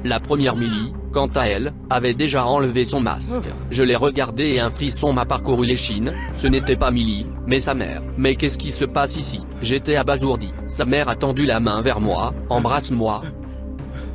La première Millie, quant à elle, avait déjà enlevé son masque. Je l'ai regardée et un frisson m'a parcouru l'échine. Ce n'était pas Millie, mais sa mère. Mais qu'est-ce qui se passe ici? J'étais abasourdi. Sa mère a tendu la main vers moi. Embrasse-moi.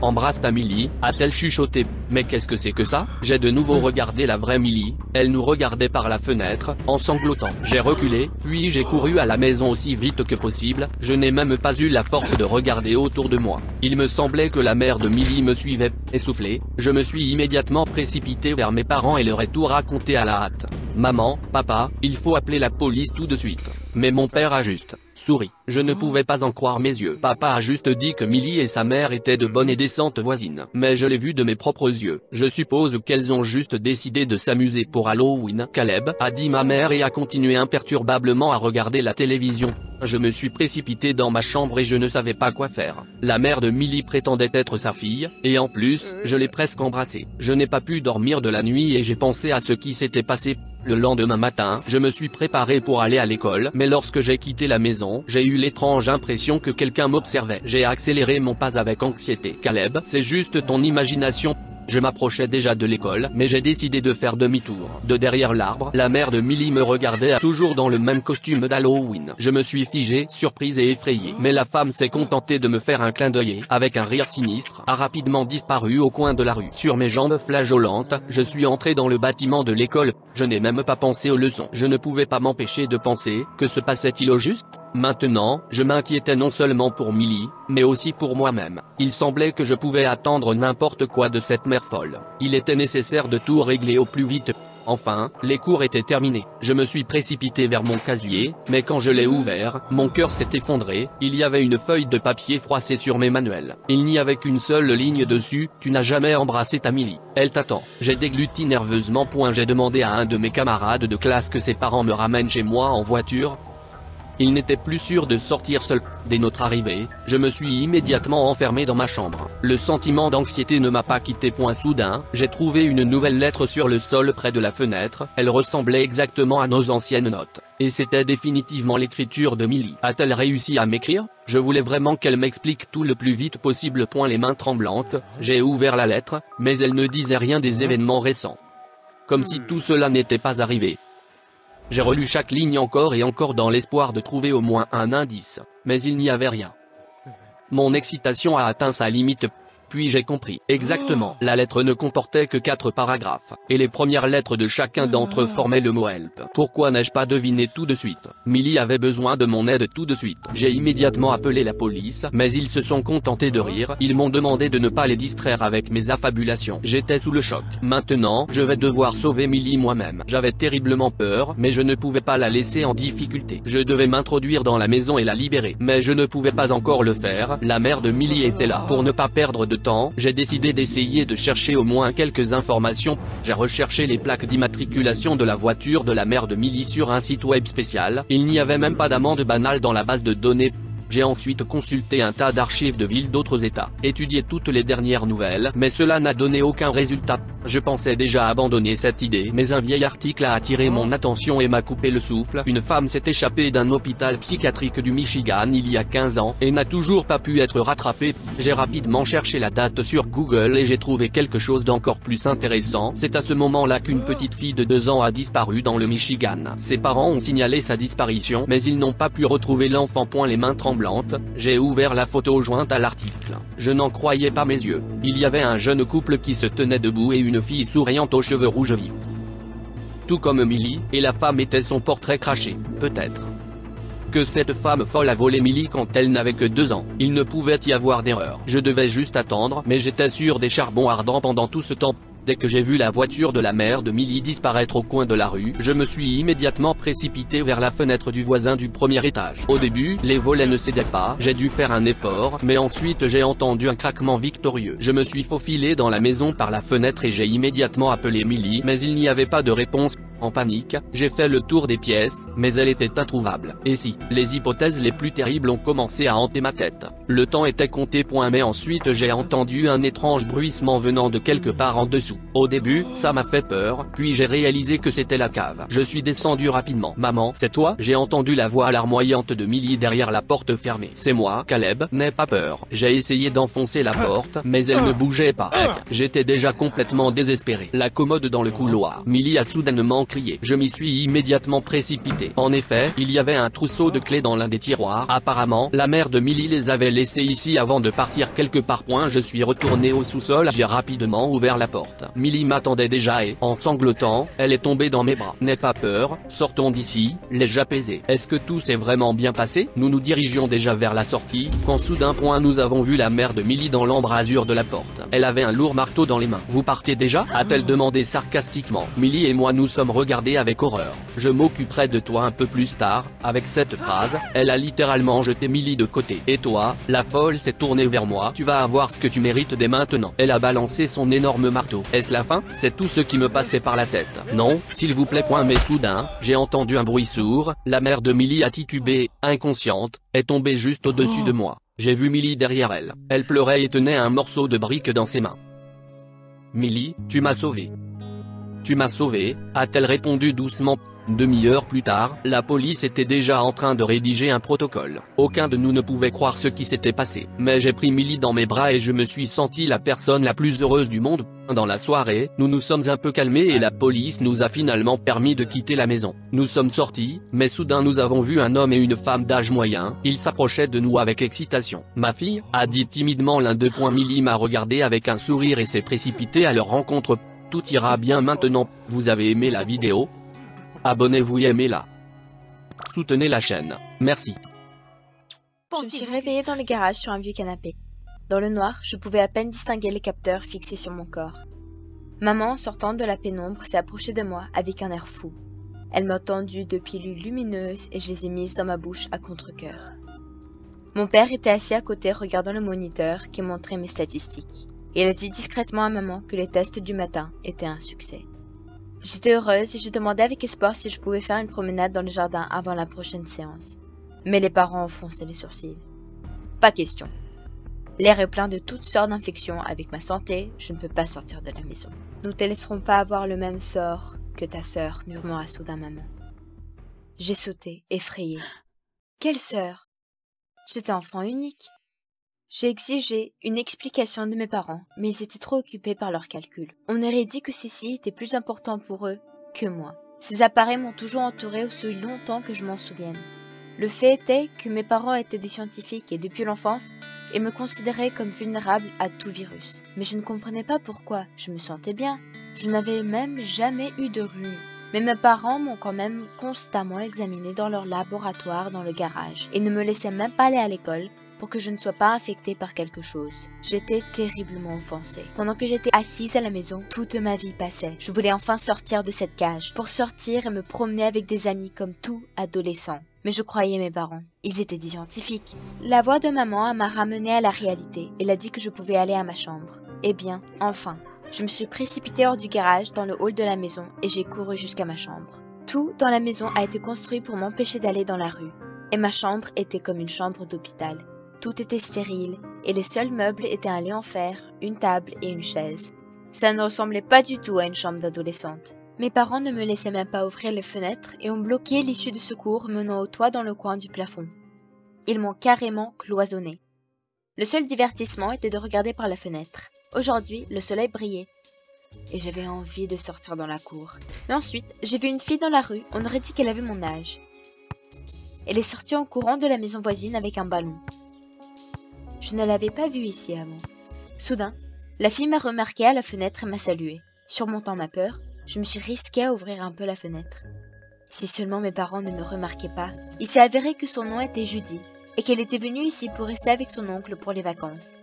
Embrasse ta Millie, a-t-elle chuchoté. Mais qu'est-ce que c'est que ça? J'ai de nouveau regardé la vraie Millie. Elle nous regardait par la fenêtre, en sanglotant. J'ai reculé, puis j'ai couru à la maison aussi vite que possible. Je n'ai même pas eu la force de regarder autour de moi. Il me semblait que la mère de Millie me suivait. Essoufflé, je me suis immédiatement précipité vers mes parents et leur ai tout raconté à la hâte. Maman, papa, il faut appeler la police tout de suite. Mais mon père a juste souri. Je ne pouvais pas en croire mes yeux. Papa a juste dit que Millie et sa mère étaient de bonnes et décentes voisines. Mais je l'ai vu de mes propres yeux. Je suppose qu'elles ont juste décidé de s'amuser pour Halloween. Caleb, a dit ma mère et a continué imperturbablement à regarder la télévision. Je me suis précipité dans ma chambre et je ne savais pas quoi faire. La mère de Millie prétendait être sa fille, et en plus, je l'ai presque embrassée. Je n'ai pas pu dormir de la nuit et j'ai pensé à ce qui s'était passé. Le lendemain matin, je me suis préparé pour aller à l'école, mais lorsque j'ai quitté la maison, j'ai eu l'étrange impression que quelqu'un m'observait. J'ai accéléré mon pas avec anxiété. Caleb, c'est juste ton imagination. Je m'approchais déjà de l'école, mais j'ai décidé de faire demi-tour. De derrière l'arbre, la mère de Millie me regardait toujours dans le même costume d'Halloween. Je me suis figé, surprise et effrayé. Mais la femme s'est contentée de me faire un clin d'œil et, avec un rire sinistre, a rapidement disparu au coin de la rue. Sur mes jambes flageolantes, je suis entré dans le bâtiment de l'école. Je n'ai même pas pensé aux leçons. Je ne pouvais pas m'empêcher de penser, que se passait-il au juste? Maintenant, je m'inquiétais non seulement pour Millie, mais aussi pour moi-même. Il semblait que je pouvais attendre n'importe quoi de cette mère folle. Il était nécessaire de tout régler au plus vite. Enfin, les cours étaient terminés. Je me suis précipité vers mon casier, mais quand je l'ai ouvert, mon cœur s'est effondré. Il y avait une feuille de papier froissée sur mes manuels. Il n'y avait qu'une seule ligne dessus: tu n'as jamais embrassé ta Millie. Elle t'attend. J'ai dégluti nerveusement. J'ai demandé à un de mes camarades de classe que ses parents me ramènent chez moi en voiture. Il n'était plus sûr de sortir seul. Dès notre arrivée, je me suis immédiatement enfermé dans ma chambre. Le sentiment d'anxiété ne m'a pas quitté. Soudain, j'ai trouvé une nouvelle lettre sur le sol près de la fenêtre. Elle ressemblait exactement à nos anciennes notes. Et c'était définitivement l'écriture de Millie. A-t-elle réussi à m'écrire? Je voulais vraiment qu'elle m'explique tout le plus vite possible. Les mains tremblantes, j'ai ouvert la lettre, mais elle ne disait rien des événements récents. Comme si tout cela n'était pas arrivé. J'ai relu chaque ligne encore et encore dans l'espoir de trouver au moins un indice, mais il n'y avait rien. Mon excitation a atteint sa limite, puis j'ai compris. Exactement. La lettre ne comportait que 4 paragraphes, et les premières lettres de chacun d'entre eux formaient le mot help. Pourquoi n'ai-je pas deviné tout de suite? Millie avait besoin de mon aide tout de suite. J'ai immédiatement appelé la police, mais ils se sont contentés de rire. Ils m'ont demandé de ne pas les distraire avec mes affabulations. J'étais sous le choc. Maintenant, je vais devoir sauver Millie moi-même. J'avais terriblement peur, mais je ne pouvais pas la laisser en difficulté. Je devais m'introduire dans la maison et la libérer. Mais je ne pouvais pas encore le faire. La mère de Millie était là. Pour ne pas perdre de temps, j'ai décidé d'essayer de chercher au moins quelques informations. J'ai recherché les plaques d'immatriculation de la voiture de la mère de Millie sur un site web spécial. Il n'y avait même pas d'amende banale dans la base de données. J'ai ensuite consulté un tas d'archives de villes d'autres états, étudié toutes les dernières nouvelles, mais cela n'a donné aucun résultat. Je pensais déjà abandonner cette idée, mais un vieil article a attiré mon attention et m'a coupé le souffle. Une femme s'est échappée d'un hôpital psychiatrique du Michigan il y a 15 ans, et n'a toujours pas pu être rattrapée. J'ai rapidement cherché la date sur Google et j'ai trouvé quelque chose d'encore plus intéressant. C'est à ce moment-là qu'une petite fille de 2 ans a disparu dans le Michigan. Ses parents ont signalé sa disparition, mais ils n'ont pas pu retrouver l'enfant. Les mains tremblantes, j'ai ouvert la photo jointe à l'article. Je n'en croyais pas mes yeux. Il y avait un jeune couple qui se tenait debout et une fille souriante aux cheveux rouges vifs. Tout comme Millie, et la femme était son portrait craché, peut-être que cette femme folle a volé Millie quand elle n'avait que 2 ans. Il ne pouvait y avoir d'erreur. Je devais juste attendre, mais j'étais sur des charbons ardents pendant tout ce temps. Dès que j'ai vu la voiture de la mère de Millie disparaître au coin de la rue, je me suis immédiatement précipité vers la fenêtre du voisin du premier étage. Au début, les volets ne cédaient pas, j'ai dû faire un effort, mais ensuite j'ai entendu un craquement victorieux. Je me suis faufilé dans la maison par la fenêtre et j'ai immédiatement appelé Millie, mais il n'y avait pas de réponse. En panique, j'ai fait le tour des pièces, mais elle était introuvable. Et si, les hypothèses les plus terribles ont commencé à hanter ma tête. Le temps était compté. Mais ensuite j'ai entendu un étrange bruissement venant de quelque part en dessous. Au début, ça m'a fait peur, puis j'ai réalisé que c'était la cave. Je suis descendu rapidement. Maman, c'est toi? J'ai entendu la voix larmoyante de Millie derrière la porte fermée. C'est moi, Caleb, n'aie pas peur. J'ai essayé d'enfoncer la porte, mais elle ne bougeait pas. J'étais déjà complètement désespéré. La commode dans le couloir. Millie a soudainement crié. Je m'y suis immédiatement précipité. En effet, il y avait un trousseau de clés dans l'un des tiroirs. Apparemment, la mère de Millie les avait laissées ici avant de partir quelque part. Je suis retourné au sous-sol. J'ai rapidement ouvert la porte. Millie m'attendait déjà et, en sanglotant, elle est tombée dans mes bras. N'aie pas peur, sortons d'ici, l'ai-je apaisé. Est-ce que tout s'est vraiment bien passé? Nous nous dirigions déjà vers la sortie, quand soudain nous avons vu la mère de Millie dans l'embrasure de la porte. Elle avait un lourd marteau dans les mains. Vous partez déjà? A-t-elle demandé sarcastiquement. Millie et moi nous sommes regardés avec horreur. Je m'occuperai de toi un peu plus tard. Avec cette phrase, elle a littéralement jeté Millie de côté. Et toi, la folle s'est tournée vers moi. Tu vas avoir ce que tu mérites dès maintenant. Elle a balancé son énorme marteau. Est-ce la fin? C'est tout ce qui me passait par la tête. Non, s'il vous plaît. Mais soudain, j'ai entendu un bruit sourd. La mère de Millie a titubé, inconsciente, est tombée juste au-dessus de moi. J'ai vu Millie derrière elle. Elle pleurait et tenait un morceau de brique dans ses mains. Millie, tu m'as sauvé. Tu m'as sauvé, a-t-elle répondu doucement. Demi-heure plus tard, la police était déjà en train de rédiger un protocole. Aucun de nous ne pouvait croire ce qui s'était passé. Mais j'ai pris Millie dans mes bras et je me suis senti la personne la plus heureuse du monde. Dans la soirée, nous nous sommes un peu calmés et la police nous a finalement permis de quitter la maison. Nous sommes sortis, mais soudain nous avons vu un homme et une femme d'âge moyen. Ils s'approchaient de nous avec excitation. Ma fille, a dit timidement l'un d'eux. Millie m'a regardé avec un sourire et s'est précipitée à leur rencontre. Tout ira bien maintenant. Vous avez aimé la vidéo? Abonnez-vous et aimez-la. Soutenez la chaîne. Merci. Je me suis réveillée dans le garage sur un vieux canapé. Dans le noir, je pouvais à peine distinguer les capteurs fixés sur mon corps. Maman, sortant de la pénombre, s'est approchée de moi avec un air fou. Elle m'a tendu 2 pilules lumineuses et je les ai mises dans ma bouche à contre-cœur. Mon père était assis à côté regardant le moniteur qui montrait mes statistiques. Il a dit discrètement à maman que les tests du matin étaient un succès. J'étais heureuse et j'ai demandé avec espoir si je pouvais faire une promenade dans le jardin avant la prochaine séance. Mais les parents ont froncé les sourcils. Pas question. L'air est plein de toutes sortes d'infections. Avec ma santé, je ne peux pas sortir de la maison. Nous ne te laisserons pas avoir le même sort que ta sœur, murmura soudain maman. J'ai sauté, effrayée. Quelle sœur? J'étais enfant unique. J'ai exigé une explication de mes parents, mais ils étaient trop occupés par leurs calculs. On aurait dit que ceci était plus important pour eux que moi. Ces appareils m'ont toujours entouré aussi longtemps que je m'en souvienne. Le fait était que mes parents étaient des scientifiques et depuis l'enfance, ils me considéraient comme vulnérable à tout virus. Mais je ne comprenais pas pourquoi. Je me sentais bien. Je n'avais même jamais eu de rhume. Mais mes parents m'ont quand même constamment examiné dans leur laboratoire dans le garage et ne me laissaient même pas aller à l'école pour que je ne sois pas infectée par quelque chose. J'étais terriblement offensée. Pendant que j'étais assise à la maison, toute ma vie passait. Je voulais enfin sortir de cette cage, pour sortir et me promener avec des amis comme tout adolescent. Mais je croyais mes parents. Ils étaient des scientifiques. La voix de maman m'a ramenée à la réalité. Elle a dit que je pouvais aller à ma chambre. Eh bien, enfin. Je me suis précipitée hors du garage dans le hall de la maison et j'ai couru jusqu'à ma chambre. Tout dans la maison a été construit pour m'empêcher d'aller dans la rue. Et ma chambre était comme une chambre d'hôpital. Tout était stérile, et les seuls meubles étaient un lit en fer, une table et une chaise. Ça ne ressemblait pas du tout à une chambre d'adolescente. Mes parents ne me laissaient même pas ouvrir les fenêtres et ont bloqué l'issue de secours menant au toit dans le coin du plafond. Ils m'ont carrément cloisonné. Le seul divertissement était de regarder par la fenêtre. Aujourd'hui, le soleil brillait et j'avais envie de sortir dans la cour. Mais ensuite, j'ai vu une fille dans la rue, on aurait dit qu'elle avait mon âge. Elle est sortie en courant de la maison voisine avec un ballon. Je ne l'avais pas vue ici avant. Soudain, la fille m'a remarqué à la fenêtre et m'a salué. Surmontant ma peur, je me suis risquée à ouvrir un peu la fenêtre. Si seulement mes parents ne me remarquaient pas, il s'est avéré que son nom était Judy et qu'elle était venue ici pour rester avec son oncle pour les vacances.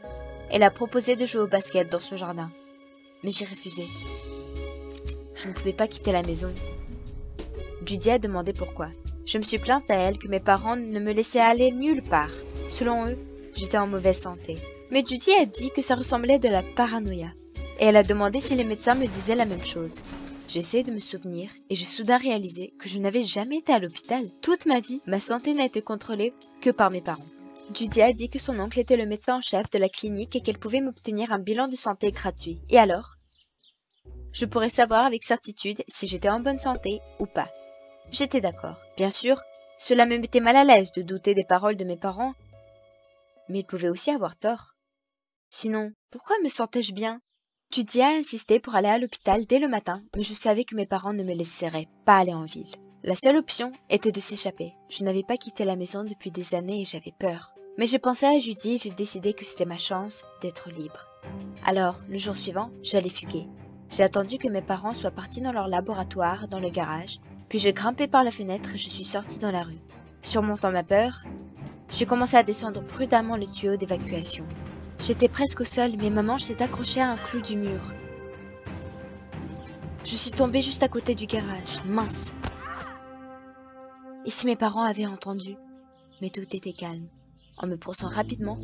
Elle a proposé de jouer au basket dans son jardin, mais j'ai refusé. Je ne pouvais pas quitter la maison. Judy a demandé pourquoi. Je me suis plainte à elle que mes parents ne me laissaient aller nulle part. Selon eux, j'étais en mauvaise santé. Mais Judy a dit que ça ressemblait à de la paranoïa. Et elle a demandé si les médecins me disaient la même chose. J'ai essayé de me souvenir et j'ai soudain réalisé que je n'avais jamais été à l'hôpital. Toute ma vie, ma santé n'a été contrôlée que par mes parents. Judy a dit que son oncle était le médecin en chef de la clinique et qu'elle pouvait m'obtenir un bilan de santé gratuit. Et alors? Je pourrais savoir avec certitude si j'étais en bonne santé ou pas. J'étais d'accord. Bien sûr, cela me mettait mal à l'aise de douter des paroles de mes parents, mais ils pouvaient aussi avoir tort. Sinon, pourquoi me sentais-je bien? Judy a insisté pour aller à l'hôpital dès le matin, mais je savais que mes parents ne me laisseraient pas aller en ville. La seule option était de s'échapper. Je n'avais pas quitté la maison depuis des années et j'avais peur. Mais j'ai pensé à Judy et j'ai décidé que c'était ma chance d'être libre. Alors, le jour suivant, j'allais fuguer. J'ai attendu que mes parents soient partis dans leur laboratoire, dans le garage, puis j'ai grimpé par la fenêtre et je suis sortie dans la rue. Surmontant ma peur, j'ai commencé à descendre prudemment le tuyau d'évacuation. J'étais presque au sol, mais ma manche s'est accrochée à un clou du mur. Je suis tombée juste à côté du garage. Mince. Et si mes parents avaient entendu? Mais tout était calme. En me poussant rapidement,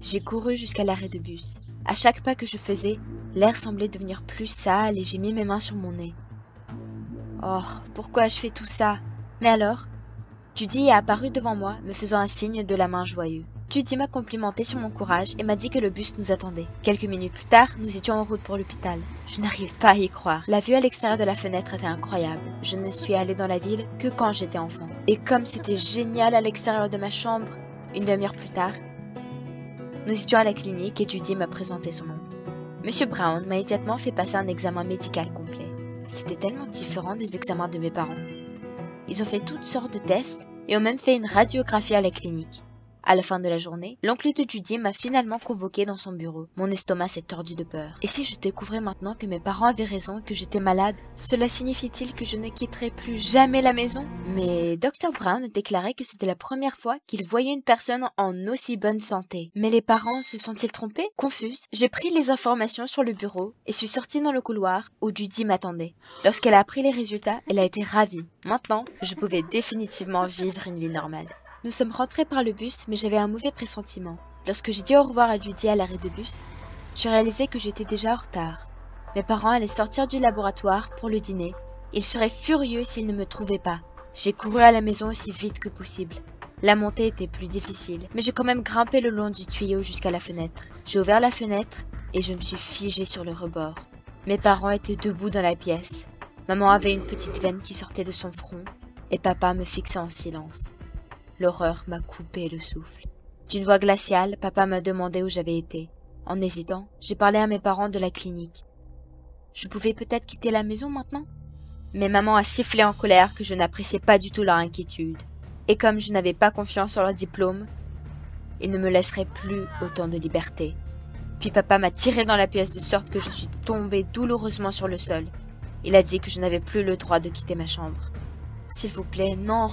j'ai couru jusqu'à l'arrêt de bus. À chaque pas que je faisais, l'air semblait devenir plus sale et j'ai mis mes mains sur mon nez. Oh, pourquoi je fais tout ça? Mais alors, Judy est apparue devant moi, me faisant un signe de la main joyeux. Judy m'a complimenté sur mon courage et m'a dit que le bus nous attendait. Quelques minutes plus tard, nous étions en route pour l'hôpital. Je n'arrive pas à y croire. La vue à l'extérieur de la fenêtre était incroyable. Je ne suis allée dans la ville que quand j'étais enfant. Et comme c'était génial à l'extérieur de ma chambre, une demi-heure plus tard, nous étions à la clinique et Judy m'a présenté son nom. Monsieur Brown m'a immédiatement fait passer un examen médical complet. C'était tellement différent des examens de mes parents. Ils ont fait toutes sortes de tests et ont même fait une radiographie à la clinique. À la fin de la journée, l'oncle de Judy m'a finalement convoqué dans son bureau. Mon estomac s'est tordu de peur. Et si je découvrais maintenant que mes parents avaient raison, que j'étais malade, cela signifie-t-il que je ne quitterais plus jamais la maison? Mais Dr Brown déclarait que c'était la première fois qu'il voyait une personne en aussi bonne santé. Mais les parents se sont-ils trompés? Confuse, j'ai pris les informations sur le bureau et suis sortie dans le couloir où Judy m'attendait. Lorsqu'elle a appris les résultats, elle a été ravie. Maintenant, je pouvais définitivement vivre une vie normale. Nous sommes rentrés par le bus, mais j'avais un mauvais pressentiment. Lorsque j'ai dit au revoir à Judy à l'arrêt de bus, j'ai réalisé que j'étais déjà en retard. Mes parents allaient sortir du laboratoire pour le dîner. Ils seraient furieux s'ils ne me trouvaient pas. J'ai couru à la maison aussi vite que possible. La montée était plus difficile, mais j'ai quand même grimpé le long du tuyau jusqu'à la fenêtre. J'ai ouvert la fenêtre et je me suis figée sur le rebord. Mes parents étaient debout dans la pièce. Maman avait une petite veine qui sortait de son front et papa me fixait en silence. L'horreur m'a coupé le souffle. D'une voix glaciale, papa m'a demandé où j'avais été. En hésitant, j'ai parlé à mes parents de la clinique. Je pouvais peut-être quitter la maison maintenant? Mais maman a sifflé en colère que je n'appréciais pas du tout leur inquiétude. Et comme je n'avais pas confiance en leur diplôme, ils ne me laisseraient plus autant de liberté. Puis papa m'a tiré dans la pièce de sorte que je suis tombée douloureusement sur le sol. Il a dit que je n'avais plus le droit de quitter ma chambre. S'il vous plaît, non!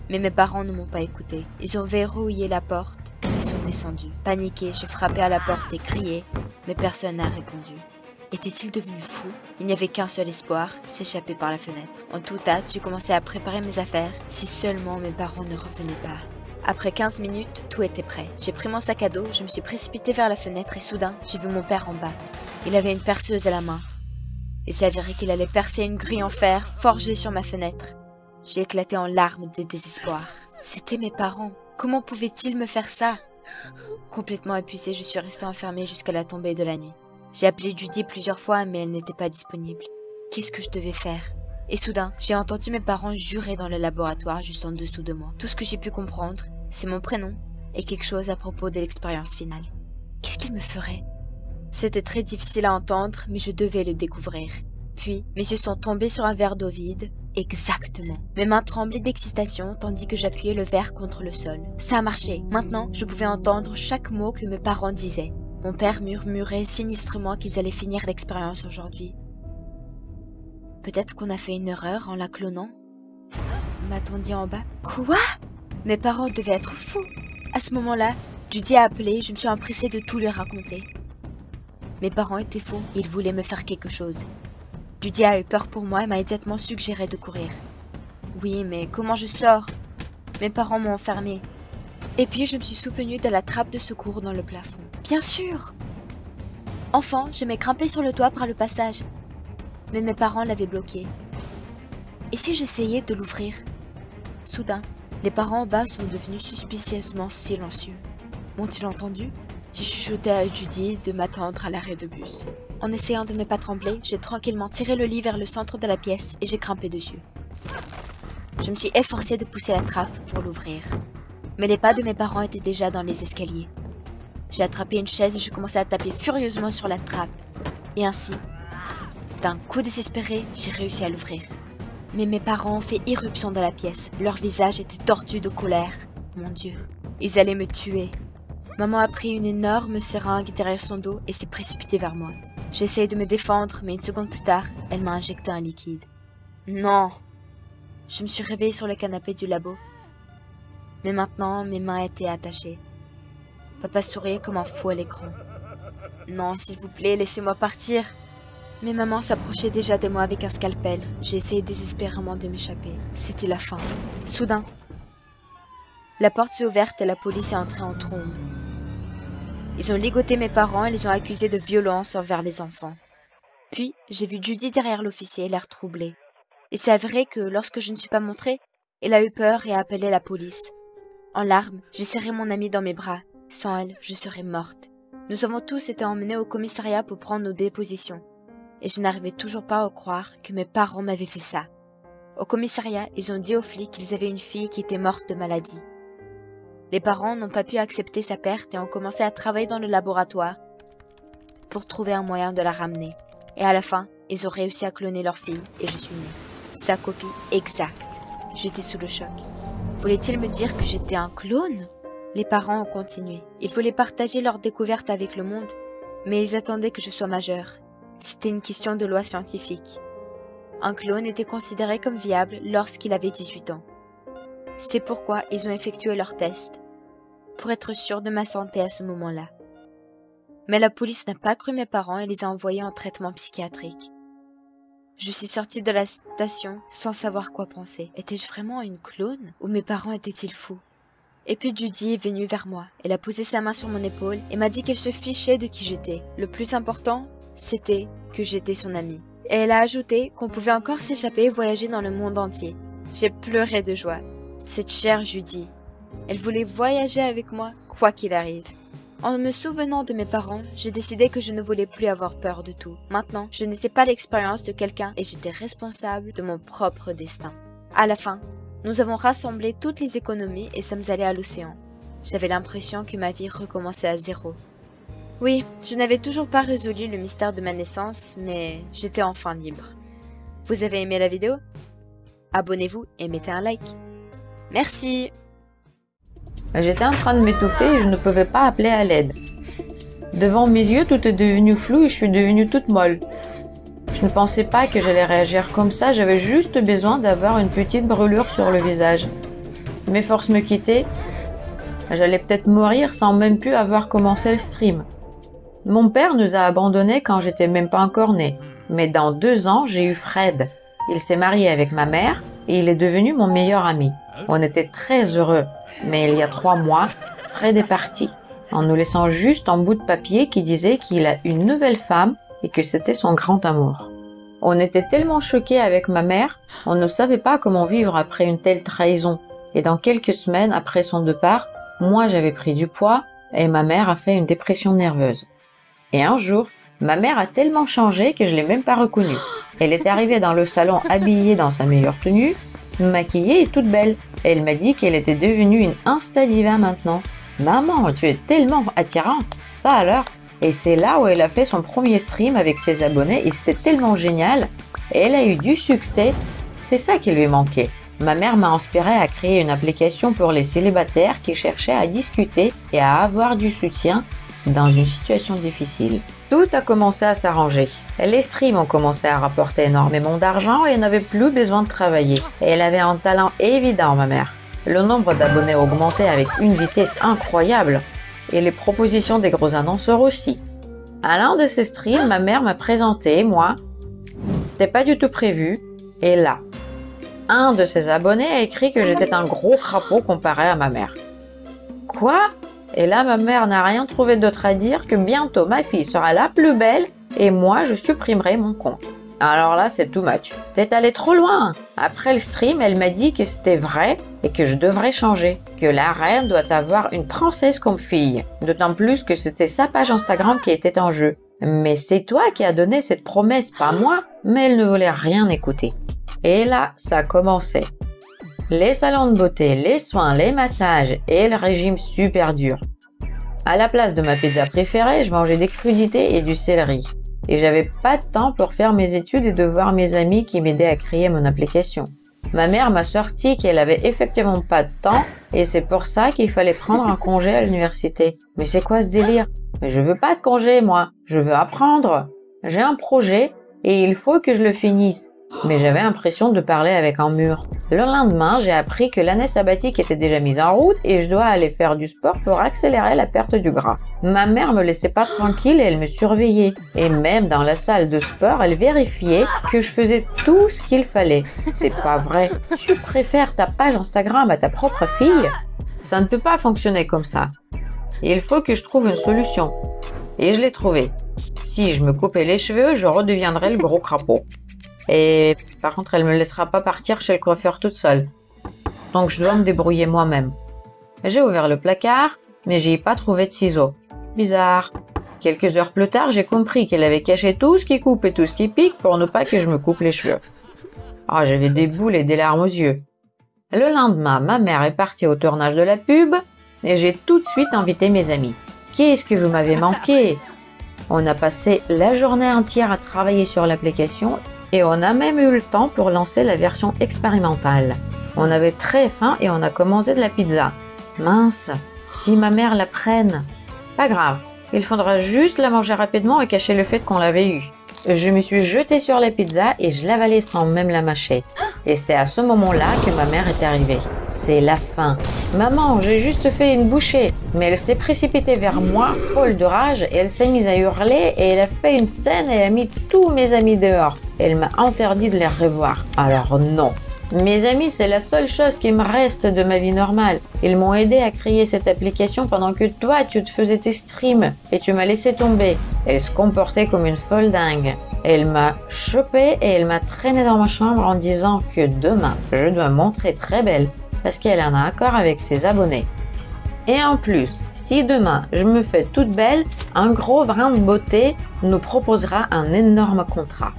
Mais mes parents ne m'ont pas écouté. Ils ont verrouillé la porte et sont descendus. Paniquée, j'ai frappé à la porte et crié, mais personne n'a répondu. Était-il devenu fou? Il n'y avait qu'un seul espoir, s'échapper par la fenêtre. En toute hâte, j'ai commencé à préparer mes affaires, si seulement mes parents ne revenaient pas. Après 15 minutes, tout était prêt. J'ai pris mon sac à dos, je me suis précipitée vers la fenêtre et soudain, j'ai vu mon père en bas. Il avait une perceuse à la main. Il s'avérait qu'il allait percer une grille en fer forgée sur ma fenêtre. J'ai éclaté en larmes de désespoir. C'étaient mes parents. Comment pouvaient-ils me faire ça? Complètement épuisée, je suis restée enfermée jusqu'à la tombée de la nuit. J'ai appelé Judy plusieurs fois, mais elle n'était pas disponible. Qu'est-ce que je devais faire? Et soudain, j'ai entendu mes parents jurer dans le laboratoire juste en dessous de moi. Tout ce que j'ai pu comprendre, c'est mon prénom et quelque chose à propos de l'expérience finale. Qu'est-ce qu'ils me feraient? C'était très difficile à entendre, mais je devais le découvrir. Puis, mes yeux sont tombés sur un verre d'eau vide. Exactement. Mes mains tremblaient d'excitation tandis que j'appuyais le verre contre le sol. Ça a marché. Maintenant, je pouvais entendre chaque mot que mes parents disaient. Mon père murmurait sinistrement qu'ils allaient finir l'expérience aujourd'hui. Peut-être qu'on a fait une erreur en la clonant? M'a-t-on dit en bas? Quoi? Mes parents devaient être fous. À ce moment-là, Judy a appelé et je me suis empressée de tout lui raconter. Mes parents étaient fous. Ils voulaient me faire quelque chose. Judy a eu peur pour moi et m'a immédiatement suggéré de courir. Oui, mais comment je sors? Mes parents m'ont enfermée. Et puis je me suis souvenue de la trappe de secours dans le plafond. Bien sûr! Enfant, j'aimais grimper sur le toit par le passage. Mais mes parents l'avaient bloqué. Et si j'essayais de l'ouvrir? Soudain, les parents en bas sont devenus suspicieusement silencieux. M'ont-ils entendu? J'ai chuchoté à Judy de m'attendre à l'arrêt de bus. En essayant de ne pas trembler, j'ai tranquillement tiré le lit vers le centre de la pièce et j'ai grimpé dessus. Je me suis efforcée de pousser la trappe pour l'ouvrir. Mais les pas de mes parents étaient déjà dans les escaliers. J'ai attrapé une chaise et j'ai commencé à taper furieusement sur la trappe. Et ainsi, d'un coup désespéré, j'ai réussi à l'ouvrir. Mais mes parents ont fait irruption dans la pièce. Leur visage était tordu de colère. Mon Dieu, ils allaient me tuer. Maman a pris une énorme seringue derrière son dos et s'est précipitée vers moi. J'ai essayé de me défendre, mais une seconde plus tard, elle m'a injecté un liquide. Non! Je me suis réveillée sur le canapé du labo. Mais maintenant, mes mains étaient attachées. Papa souriait comme un fou à l'écran. Non, s'il vous plaît, laissez-moi partir. Mais maman s'approchait déjà de moi avec un scalpel. J'ai essayé désespérément de m'échapper. C'était la fin. Soudain, la porte s'est ouverte et la police est entrée en trombe. Ils ont ligoté mes parents et les ont accusés de violence envers les enfants. Puis, j'ai vu Judy derrière l'officier, l'air troublé. Il s'est avéré que lorsque je ne suis pas montrée, elle a eu peur et a appelé la police. En larmes, j'ai serré mon amie dans mes bras. Sans elle, je serais morte. Nous avons tous été emmenés au commissariat pour prendre nos dépositions. Et je n'arrivais toujours pas à croire que mes parents m'avaient fait ça. Au commissariat, ils ont dit aux flics qu'ils avaient une fille qui était morte de maladie. Les parents n'ont pas pu accepter sa perte et ont commencé à travailler dans le laboratoire pour trouver un moyen de la ramener. Et à la fin, ils ont réussi à cloner leur fille et je suis née. Sa copie exacte. J'étais sous le choc. Voulait-il me dire que j'étais un clone? Les parents ont continué. Ils voulaient partager leur découverte avec le monde, mais ils attendaient que je sois majeure. C'était une question de loi scientifique. Un clone était considéré comme viable lorsqu'il avait 18 ans. C'est pourquoi ils ont effectué leurs tests, pour être sûrs de ma santé à ce moment-là. Mais la police n'a pas cru mes parents et les a envoyés en traitement psychiatrique. Je suis sortie de la station sans savoir quoi penser. Étais-je vraiment une clone ou mes parents étaient-ils fous? Et puis Judy est venue vers moi. Elle a posé sa main sur mon épaule et m'a dit qu'elle se fichait de qui j'étais. Le plus important, c'était que j'étais son amie. Et elle a ajouté qu'on pouvait encore s'échapper et voyager dans le monde entier. J'ai pleuré de joie. Cette chère Judy. Elle voulait voyager avec moi, quoi qu'il arrive. En me souvenant de mes parents, j'ai décidé que je ne voulais plus avoir peur de tout. Maintenant, je n'étais pas l'expérience de quelqu'un et j'étais responsable de mon propre destin. À la fin, nous avons rassemblé toutes les économies et sommes allés à l'océan. J'avais l'impression que ma vie recommençait à zéro. Oui, je n'avais toujours pas résolu le mystère de ma naissance, mais j'étais enfin libre. Vous avez aimé la vidéo? Abonnez-vous et mettez un like. Merci. J'étais en train de m'étouffer et je ne pouvais pas appeler à l'aide. Devant mes yeux, tout est devenu flou et je suis devenue toute molle. Je ne pensais pas que j'allais réagir comme ça, j'avais juste besoin d'avoir une petite brûlure sur le visage. Mes forces me quittaient, j'allais peut-être mourir sans même plus avoir commencé le stream. Mon père nous a abandonnés quand j'étais même pas encore née. Mais dans 2 ans, j'ai eu Fred. Il s'est marié avec ma mère et il est devenu mon meilleur ami. On était très heureux. Mais il y a 3 mois, Fred est parti, en nous laissant juste un bout de papier qui disait qu'il a une nouvelle femme et que c'était son grand amour. On était tellement choqués avec ma mère, on ne savait pas comment vivre après une telle trahison. Et dans quelques semaines après son départ, moi j'avais pris du poids et ma mère a fait une dépression nerveuse. Et un jour, Ma mère a tellement changé que je l'ai même pas reconnue. Elle est arrivée dans le salon habillée dans sa meilleure tenue, maquillée et toute belle. Elle m'a dit qu'elle était devenue une Insta diva maintenant. Maman, tu es tellement attirante. Ça alors? Et c'est là où elle a fait son premier stream avec ses abonnés et c'était tellement génial. Et elle a eu du succès. C'est ça qui lui manquait. Ma mère m'a inspiré à créer une application pour les célibataires qui cherchaient à discuter et à avoir du soutien dans une situation difficile. Tout a commencé à s'arranger. Les streams ont commencé à rapporter énormément d'argent et elle n'avait plus besoin de travailler. Et elle avait un talent évident, ma mère. Le nombre d'abonnés augmentait avec une vitesse incroyable. Et les propositions des gros annonceurs aussi. À l'un de ces streams, ma mère m'a présenté, moi. C'était pas du tout prévu. Et là, un de ses abonnés a écrit que j'étais un gros crapaud comparé à ma mère. Quoi? Et là, ma mère n'a rien trouvé d'autre à dire que bientôt ma fille sera la plus belle et moi, je supprimerai mon compte. Alors là, c'est too much. T'es allé trop loin. Après le stream, elle m'a dit que c'était vrai et que je devrais changer. Que la reine doit avoir une princesse comme fille. D'autant plus que c'était sa page Instagram qui était en jeu. Mais c'est toi qui as donné cette promesse, pas moi. Mais elle ne voulait rien écouter. Et là, ça commençait. Les salons de beauté, les soins, les massages et le régime super dur. À la place de ma pizza préférée, je mangeais des crudités et du céleri. Et j'avais pas de temps pour faire mes études et de voir mes amis qui m'aidaient à créer mon application. Ma mère m'a sorti qu'elle avait effectivement pas de temps et c'est pour ça qu'il fallait prendre un congé à l'université. Mais c'est quoi ce délire? Mais je veux pas de congé, moi. Je veux apprendre. J'ai un projet et il faut que je le finisse. Mais j'avais l'impression de parler avec un mur. Le lendemain, j'ai appris que l'année sabbatique était déjà mise en route et je dois aller faire du sport pour accélérer la perte du gras. Ma mère me laissait pas tranquille et elle me surveillait. Et même dans la salle de sport, elle vérifiait que je faisais tout ce qu'il fallait. C'est pas vrai. Tu préfères ta page Instagram à ta propre fille? Ça ne peut pas fonctionner comme ça. Il faut que je trouve une solution. Et je l'ai trouvée. Si je me coupais les cheveux, je redeviendrais le gros crapaud. Et par contre, elle me laissera pas partir chez le coiffeur toute seule. Donc je dois me débrouiller moi-même. J'ai ouvert le placard, mais j'y ai pas trouvé de ciseaux. Bizarre. Quelques heures plus tard, j'ai compris qu'elle avait caché tout ce qui coupe et tout ce qui pique pour ne pas que je me coupe les cheveux. Ah, j'avais des boules et des larmes aux yeux. Le lendemain, ma mère est partie au tournage de la pub et j'ai tout de suite invité mes amis. Qu'est-ce que vous m'avez manqué? On a passé la journée entière à travailler sur l'application et on a même eu le temps pour lancer la version expérimentale. On avait très faim et on a commandé de la pizza. Mince, si ma mère la prenne. Pas grave, il faudra juste la manger rapidement et cacher le fait qu'on l'avait eue. Je me suis jetée sur la pizza et je l'avalais sans même la mâcher. Et c'est à ce moment-là que ma mère est arrivée. C'est la fin. Maman, j'ai juste fait une bouchée. Mais elle s'est précipitée vers moi, folle de rage, et elle s'est mise à hurler et elle a fait une scène et a mis tous mes amis dehors. Elle m'a interdit de les revoir. Alors non. Mes amis, c'est la seule chose qui me reste de ma vie normale. Ils m'ont aidé à créer cette application pendant que toi, tu te faisais tes streams et tu m'as laissé tomber. Elle se comportait comme une folle dingue. Elle m'a chopée et elle m'a traînée dans ma chambre en disant que demain, je dois me montrer très belle parce qu'elle en a accord avec ses abonnés. Et en plus, si demain, je me fais toute belle, un gros brin de beauté nous proposera un énorme contrat.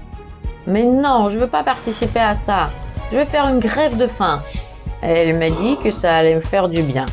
Mais non, je veux pas participer à ça. Je vais faire une grève de faim. Elle m'a dit que ça allait me faire du bien.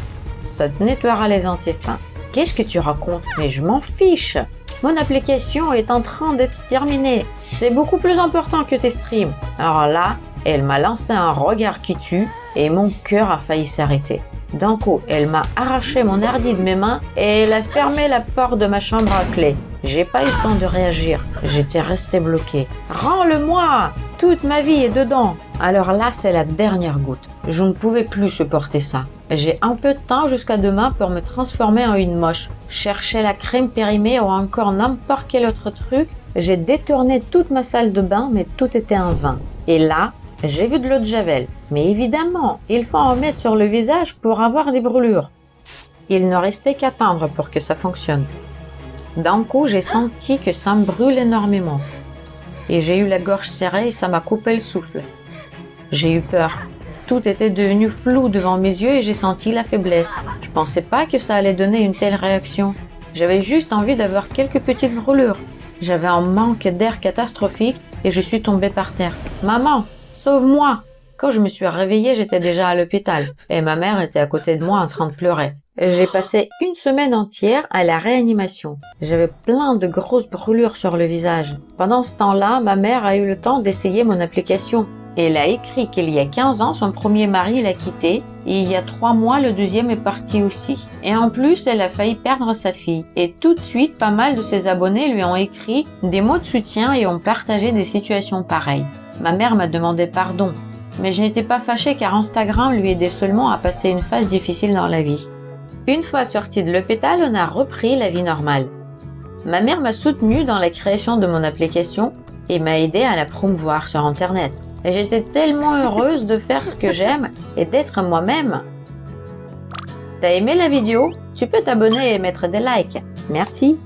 Ça te nettoiera les intestins. Qu'est-ce que tu racontes? Mais je m'en fiche. Mon application est en train d'être terminée. C'est beaucoup plus important que tes streams. Alors là, elle m'a lancé un regard qui tue et mon cœur a failli s'arrêter. D'un coup, elle m'a arraché mon hardi de mes mains et elle a fermé la porte de ma chambre à clé. J'ai pas eu le temps de réagir. J'étais restée bloquée. Rends-le-moi! Toute ma vie est dedans. Alors là, c'est la dernière goutte. Je ne pouvais plus supporter ça. J'ai un peu de temps jusqu'à demain pour me transformer en une moche. Chercher la crème périmée ou encore n'importe quel autre truc. J'ai détourné toute ma salle de bain, mais tout était en vain. Et là, j'ai vu de l'eau de javel. Mais évidemment, il faut en mettre sur le visage pour avoir des brûlures. Il ne restait qu'à attendre pour que ça fonctionne. D'un coup, j'ai senti que ça me brûle énormément. Et j'ai eu la gorge serrée et ça m'a coupé le souffle. J'ai eu peur. Tout était devenu flou devant mes yeux et j'ai senti la faiblesse. Je pensais pas que ça allait donner une telle réaction. J'avais juste envie d'avoir quelques petites brûlures. J'avais un manque d'air catastrophique et je suis tombée par terre. Maman, sauve-moi! Quand je me suis réveillée, j'étais déjà à l'hôpital et ma mère était à côté de moi en train de pleurer. J'ai passé une semaine entière à la réanimation. J'avais plein de grosses brûlures sur le visage. Pendant ce temps-là, ma mère a eu le temps d'essayer mon application. Elle a écrit qu'il y a 15 ans, son premier mari l'a quitté et il y a 3 mois, le deuxième est parti aussi. Et en plus, elle a failli perdre sa fille. Et tout de suite, pas mal de ses abonnés lui ont écrit des mots de soutien et ont partagé des situations pareilles. Ma mère m'a demandé pardon. Mais je n'étais pas fâchée car Instagram lui aidait seulement à passer une phase difficile dans la vie. Une fois sortie de l'hôpital, on a repris la vie normale. Ma mère m'a soutenue dans la création de mon application et m'a aidée à la promouvoir sur Internet. Et j'étais tellement heureuse de faire ce que j'aime et d'être moi-même. T'as aimé la vidéo? Tu peux t'abonner et mettre des likes. Merci.